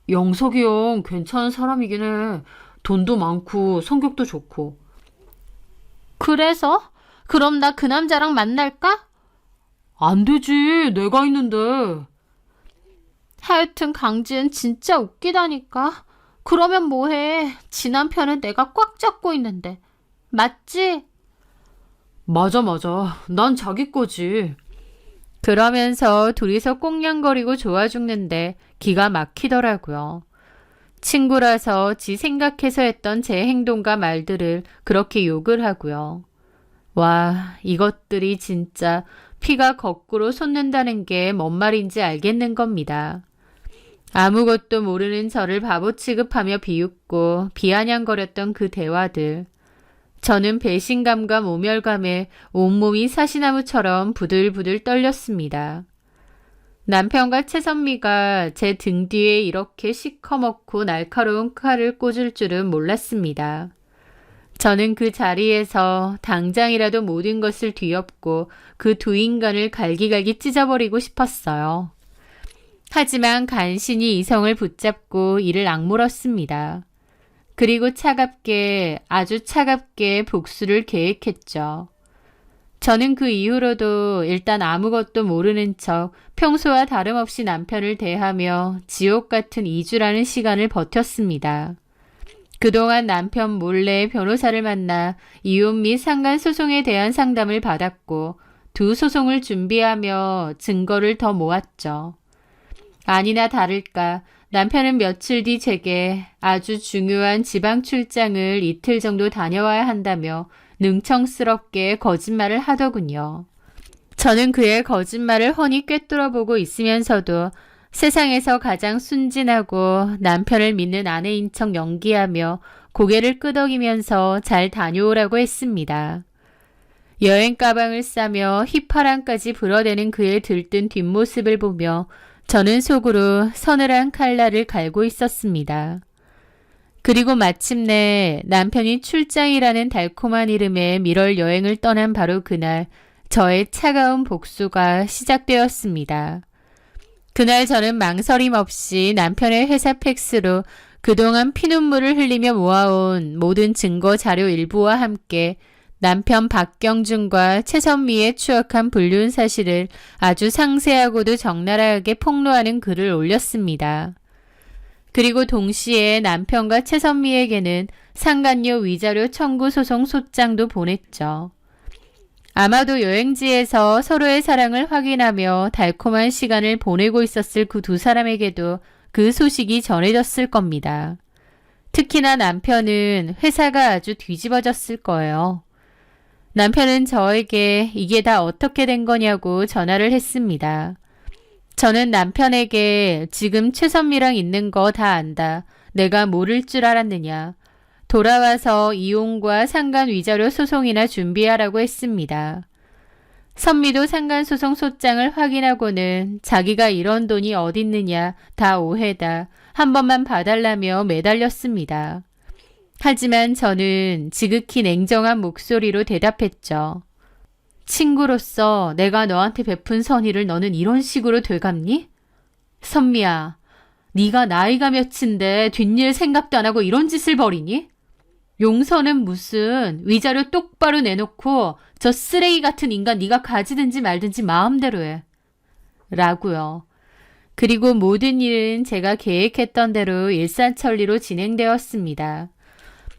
영석이 형 괜찮은 사람이긴 해. 돈도 많고 성격도 좋고. 그래서? 그럼 나 그 남자랑 만날까? 안 되지. 내가 있는데. 하여튼 강지은 진짜 웃기다니까. 그러면 뭐해. 지 남편은 내가 꽉 잡고 있는데. 맞지? 맞아. 난 자기 거지. 그러면서 둘이서 꽁냥거리고 좋아 죽는데 기가 막히더라고요. 친구라서 지 생각해서 했던 제 행동과 말들을 그렇게 욕을 하고요. 와, 이것들이 진짜 피가 거꾸로 솟는다는 게 뭔 말인지 알겠는 겁니다. 아무것도 모르는 저를 바보 취급하며 비웃고 비아냥거렸던 그 대화들. 저는 배신감과 모멸감에 온몸이 사시나무처럼 부들부들 떨렸습니다. 남편과 최선미가 제 등 뒤에 이렇게 시커멓고 날카로운 칼을 꽂을 줄은 몰랐습니다. 저는 그 자리에서 당장이라도 모든 것을 뒤엎고 그 두 인간을 갈기갈기 찢어버리고 싶었어요. 하지만 간신히 이성을 붙잡고 이를 악물었습니다. 그리고 차갑게, 아주 차갑게 복수를 계획했죠. 저는 그 이후로도 일단 아무것도 모르는 척 평소와 다름없이 남편을 대하며 지옥 같은 2주라는 시간을 버텼습니다. 그동안 남편 몰래 변호사를 만나 이혼 및 상간 소송에 대한 상담을 받았고 두 소송을 준비하며 증거를 더 모았죠. 아니나 다를까 남편은 며칠 뒤 제게 아주 중요한 지방 출장을 이틀 정도 다녀와야 한다며 능청스럽게 거짓말을 하더군요. 저는 그의 거짓말을 훤히 꿰뚫어보고 있으면서도 세상에서 가장 순진하고 남편을 믿는 아내인 척 연기하며 고개를 끄덕이면서 잘 다녀오라고 했습니다. 여행 가방을 싸며 휘파람까지 불어대는 그의 들뜬 뒷모습을 보며 저는 속으로 서늘한 칼날을 갈고 있었습니다. 그리고 마침내 남편이 출장이라는 달콤한 이름의 밀월 여행을 떠난 바로 그날 저의 차가운 복수가 시작되었습니다. 그날 저는 망설임 없이 남편의 회사 팩스로 그동안 피눈물을 흘리며 모아온 모든 증거 자료 일부와 함께 남편 박경준과 최선미의 추억한 불륜 사실을 아주 상세하고도 적나라하게 폭로하는 글을 올렸습니다. 그리고 동시에 남편과 최선미에게는 상간녀 위자료 청구 소송 소장도 보냈죠. 아마도 여행지에서 서로의 사랑을 확인하며 달콤한 시간을 보내고 있었을 그 두 사람에게도 그 소식이 전해졌을 겁니다. 특히나 남편은 회사가 아주 뒤집어졌을 거예요. 남편은 저에게 이게 다 어떻게 된 거냐고 전화를 했습니다. 저는 남편에게 지금 최선미랑 있는 거 다 안다. 내가 모를 줄 알았느냐. 돌아와서 이혼과 상간 위자료 소송이나 준비하라고 했습니다. 선미도 상간소송 소장을 확인하고는 자기가 이런 돈이 어딨느냐, 다 오해다, 한 번만 봐달라며 매달렸습니다. 하지만 저는 지극히 냉정한 목소리로 대답했죠. 친구로서 내가 너한테 베푼 선의를 너는 이런 식으로 되갚니? 선미야, 네가 나이가 몇인데 뒷일 생각도 안 하고 이런 짓을 벌이니? 용서는 무슨 위자료 똑바로 내놓고 저 쓰레기 같은 인간 네가 가지든지 말든지 마음대로 해. 라고요. 그리고 모든 일은 제가 계획했던 대로 일산천리로 진행되었습니다.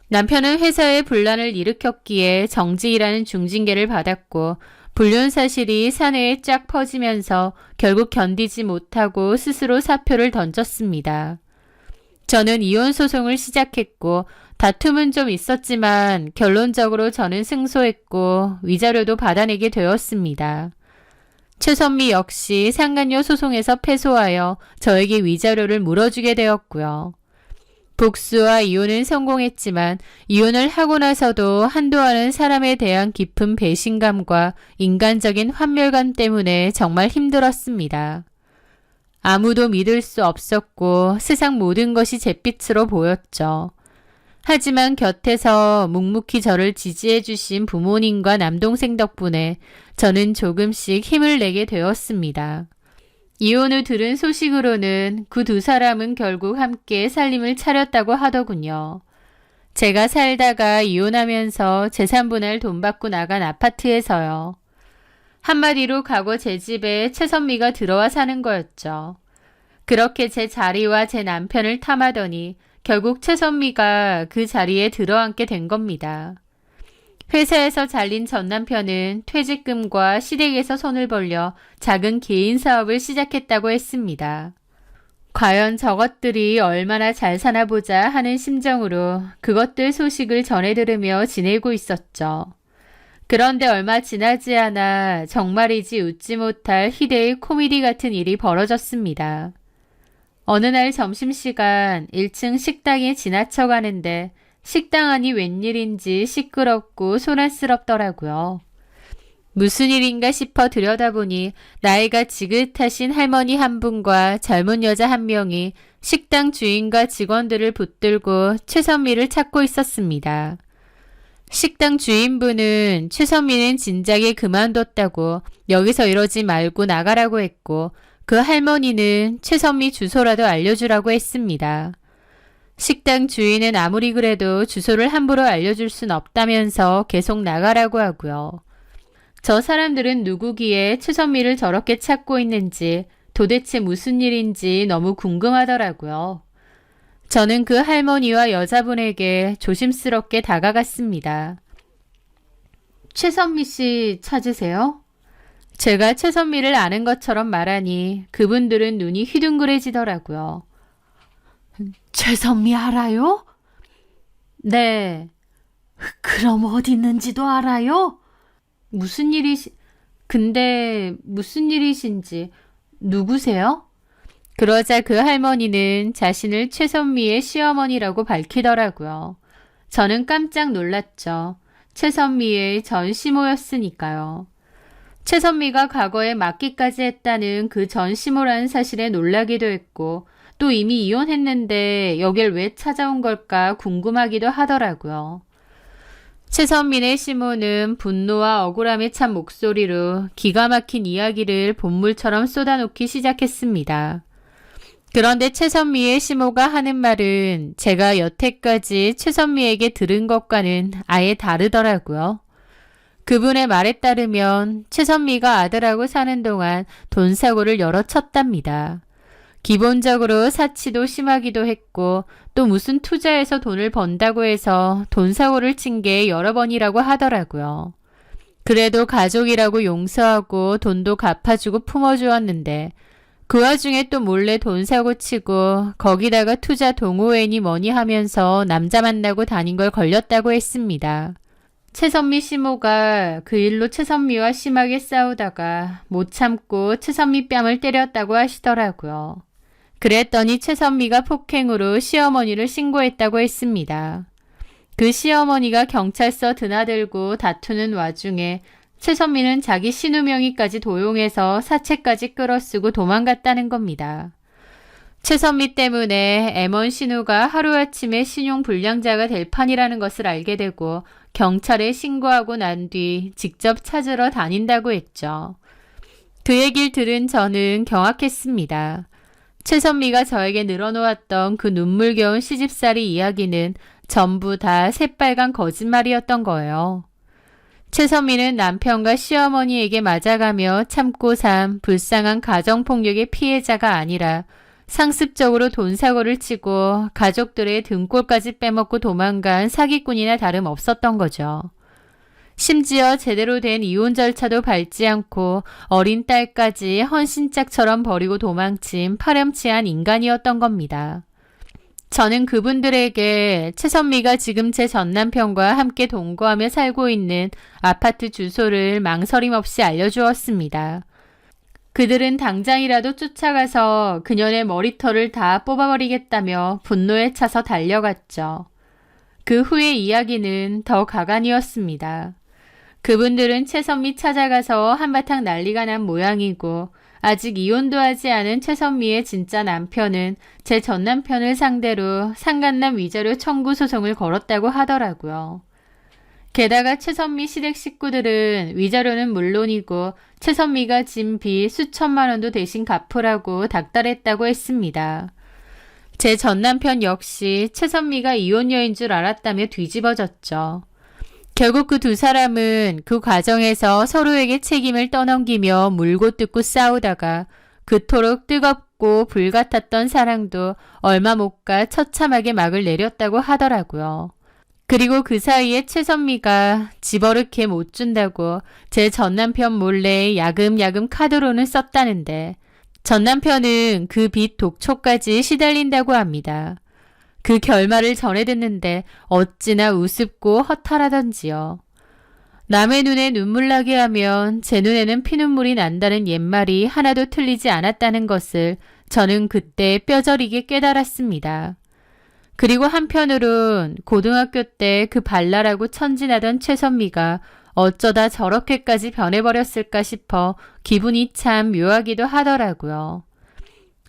남편은 회사에 분란을 일으켰기에 정직이라는 중징계를 받았고 불륜 사실이 사내에 쫙 퍼지면서 결국 견디지 못하고 스스로 사표를 던졌습니다. 저는 이혼 소송을 시작했고 다툼은 좀 있었지만 결론적으로 저는 승소했고 위자료도 받아내게 되었습니다. 최선미 역시 상간녀 소송에서 패소하여 저에게 위자료를 물어주게 되었고요. 복수와 이혼은 성공했지만 이혼을 하고 나서도 한동안은 사람에 대한 깊은 배신감과 인간적인 환멸감 때문에 정말 힘들었습니다. 아무도 믿을 수 없었고 세상 모든 것이 잿빛으로 보였죠. 하지만 곁에서 묵묵히 저를 지지해 주신 부모님과 남동생 덕분에 저는 조금씩 힘을 내게 되었습니다. 이혼 후 들은 소식으로는 그 두 사람은 결국 함께 살림을 차렸다고 하더군요. 제가 살다가 이혼하면서 재산분할 돈 받고 나간 아파트에서요. 한마디로 과거 제 집에 최선미가 들어와 사는 거였죠. 그렇게 제 자리와 제 남편을 탐하더니 결국 최선미가 그 자리에 들어앉게 된 겁니다. 회사에서 잘린 전 남편은 퇴직금과 시댁에서 손을 벌려 작은 개인 사업을 시작했다고 했습니다. 과연 저것들이 얼마나 잘 사나 보자 하는 심정으로 그것들 소식을 전해 들으며 지내고 있었죠. 그런데 얼마 지나지 않아 정말이지 웃지 못할 희대의 코미디 같은 일이 벌어졌습니다. 어느 날 점심시간 1층 식당에 지나쳐 가는데 식당 안이 웬일인지 시끄럽고 소란스럽더라고요. 무슨 일인가 싶어 들여다보니 나이가 지긋하신 할머니 한 분과 젊은 여자 한 명이 식당 주인과 직원들을 붙들고 최선미를 찾고 있었습니다. 식당 주인분은 최선미는 진작에 그만뒀다고 여기서 이러지 말고 나가라고 했고 그 할머니는 최선미 주소라도 알려주라고 했습니다. 식당 주인은 아무리 그래도 주소를 함부로 알려줄 순 없다면서 계속 나가라고 하고요. 저 사람들은 누구기에 최선미를 저렇게 찾고 있는지 도대체 무슨 일인지 너무 궁금하더라고요. 저는 그 할머니와 여자분에게 조심스럽게 다가갔습니다. 최선미 씨 찾으세요? 제가 최선미를 아는 것처럼 말하니 그분들은 눈이 휘둥그레지더라고요. 최선미 알아요? 네. 그럼 어디 있는지도 알아요? 근데 무슨 일이신지 누구세요? 그러자 그 할머니는 자신을 최선미의 시어머니라고 밝히더라고요. 저는 깜짝 놀랐죠. 최선미의 전 시모였으니까요. 최선미가 과거에 맞기까지 했다는 그 전 시모라는 사실에 놀라기도 했고 또 이미 이혼했는데 여길 왜 찾아온 걸까 궁금하기도 하더라고요. 최선민의 시모는 분노와 억울함에 찬 목소리로 기가 막힌 이야기를 본물처럼 쏟아놓기 시작했습니다. 그런데 최선미의 시모가 하는 말은 제가 여태까지 최선미에게 들은 것과는 아예 다르더라고요. 그분의 말에 따르면 최선미가 아들하고 사는 동안 돈 사고를 여러 쳤답니다. 기본적으로 사치도 심하기도 했고 또 무슨 투자해서 돈을 번다고 해서 돈 사고를 친 게 여러 번이라고 하더라고요. 그래도 가족이라고 용서하고 돈도 갚아주고 품어주었는데 그 와중에 또 몰래 돈 사고 치고 거기다가 투자 동호회니 뭐니 하면서 남자 만나고 다닌 걸 걸렸다고 했습니다. 최선미 시모가 그 일로 최선미와 심하게 싸우다가 못 참고 최선미 뺨을 때렸다고 하시더라고요. 그랬더니 최선미가 폭행으로 시어머니를 신고했다고 했습니다. 그 시어머니가 경찰서 드나들고 다투는 와중에 최선미는 자기 신우명의까지 도용해서 사채까지 끌어쓰고 도망갔다는 겁니다. 최선미 때문에 M1 신우가 하루아침에 신용불량자가 될 판이라는 것을 알게 되고 경찰에 신고하고 난 뒤 직접 찾으러 다닌다고 했죠. 그 얘기를 들은 저는 경악했습니다. 최선미가 저에게 늘어놓았던 그 눈물겨운 시집살이 이야기는 전부 다 새빨간 거짓말이었던 거예요. 최선미는 남편과 시어머니에게 맞아가며 참고 산 불쌍한 가정폭력의 피해자가 아니라 상습적으로 돈 사고를 치고 가족들의 등골까지 빼먹고 도망간 사기꾼이나 다름없었던 거죠. 심지어 제대로 된 이혼 절차도 밟지 않고 어린 딸까지 헌신짝처럼 버리고 도망친 파렴치한 인간이었던 겁니다. 저는 그분들에게 최선미가 지금 제 전남편과 함께 동거하며 살고 있는 아파트 주소를 망설임 없이 알려주었습니다. 그들은 당장이라도 쫓아가서 그녀의 머리털을 다 뽑아버리겠다며 분노에 차서 달려갔죠. 그 후의 이야기는 더 가관이었습니다. 그분들은 최선미 찾아가서 한바탕 난리가 난 모양이고 아직 이혼도 하지 않은 최선미의 진짜 남편은 제 전남편을 상대로 상간남 위자료 청구 소송을 걸었다고 하더라고요. 게다가 최선미 시댁 식구들은 위자료는 물론이고 최선미가 진 빚 수천만 원도 대신 갚으라고 닥달했다고 했습니다. 제 전남편 역시 최선미가 이혼녀인 줄 알았다며 뒤집어졌죠. 결국 그 두 사람은 그 과정에서 서로에게 책임을 떠넘기며 물고 뜯고 싸우다가 그토록 뜨겁고 불같았던 사랑도 얼마 못 가 처참하게 막을 내렸다고 하더라고요. 그리고 그 사이에 최선미가 집어넣게 못 준다고 제 전남편 몰래 야금야금 카드론을 썼다는데 전남편은 그 빚 독초까지 시달린다고 합니다. 그 결말을 전해 듣는데 어찌나 우습고 허탈하던지요. 남의 눈에 눈물 나게 하면 제 눈에는 피눈물이 난다는 옛말이 하나도 틀리지 않았다는 것을 저는 그때 뼈저리게 깨달았습니다. 그리고 한편으론 고등학교 때 그 발랄하고 천진하던 최선미가 어쩌다 저렇게까지 변해버렸을까 싶어 기분이 참 묘하기도 하더라고요.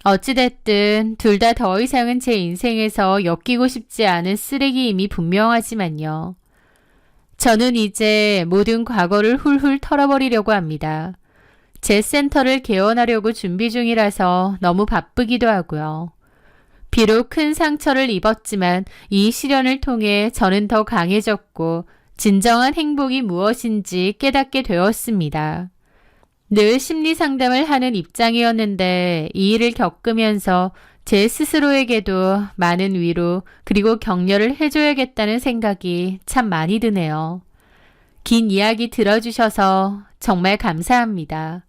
어찌됐든 둘 다 더 이상은 제 인생에서 엮이고 싶지 않은 쓰레기임이 분명하지만요. 저는 이제 모든 과거를 훌훌 털어버리려고 합니다. 제 센터를 개원하려고 준비 중이라서 너무 바쁘기도 하고요. 비록 큰 상처를 입었지만 이 시련을 통해 저는 더 강해졌고 진정한 행복이 무엇인지 깨닫게 되었습니다. 늘 심리 상담을 하는 입장이었는데 이 일을 겪으면서 제 스스로에게도 많은 위로 그리고 격려를 해줘야겠다는 생각이 참 많이 드네요. 긴 이야기 들어주셔서 정말 감사합니다.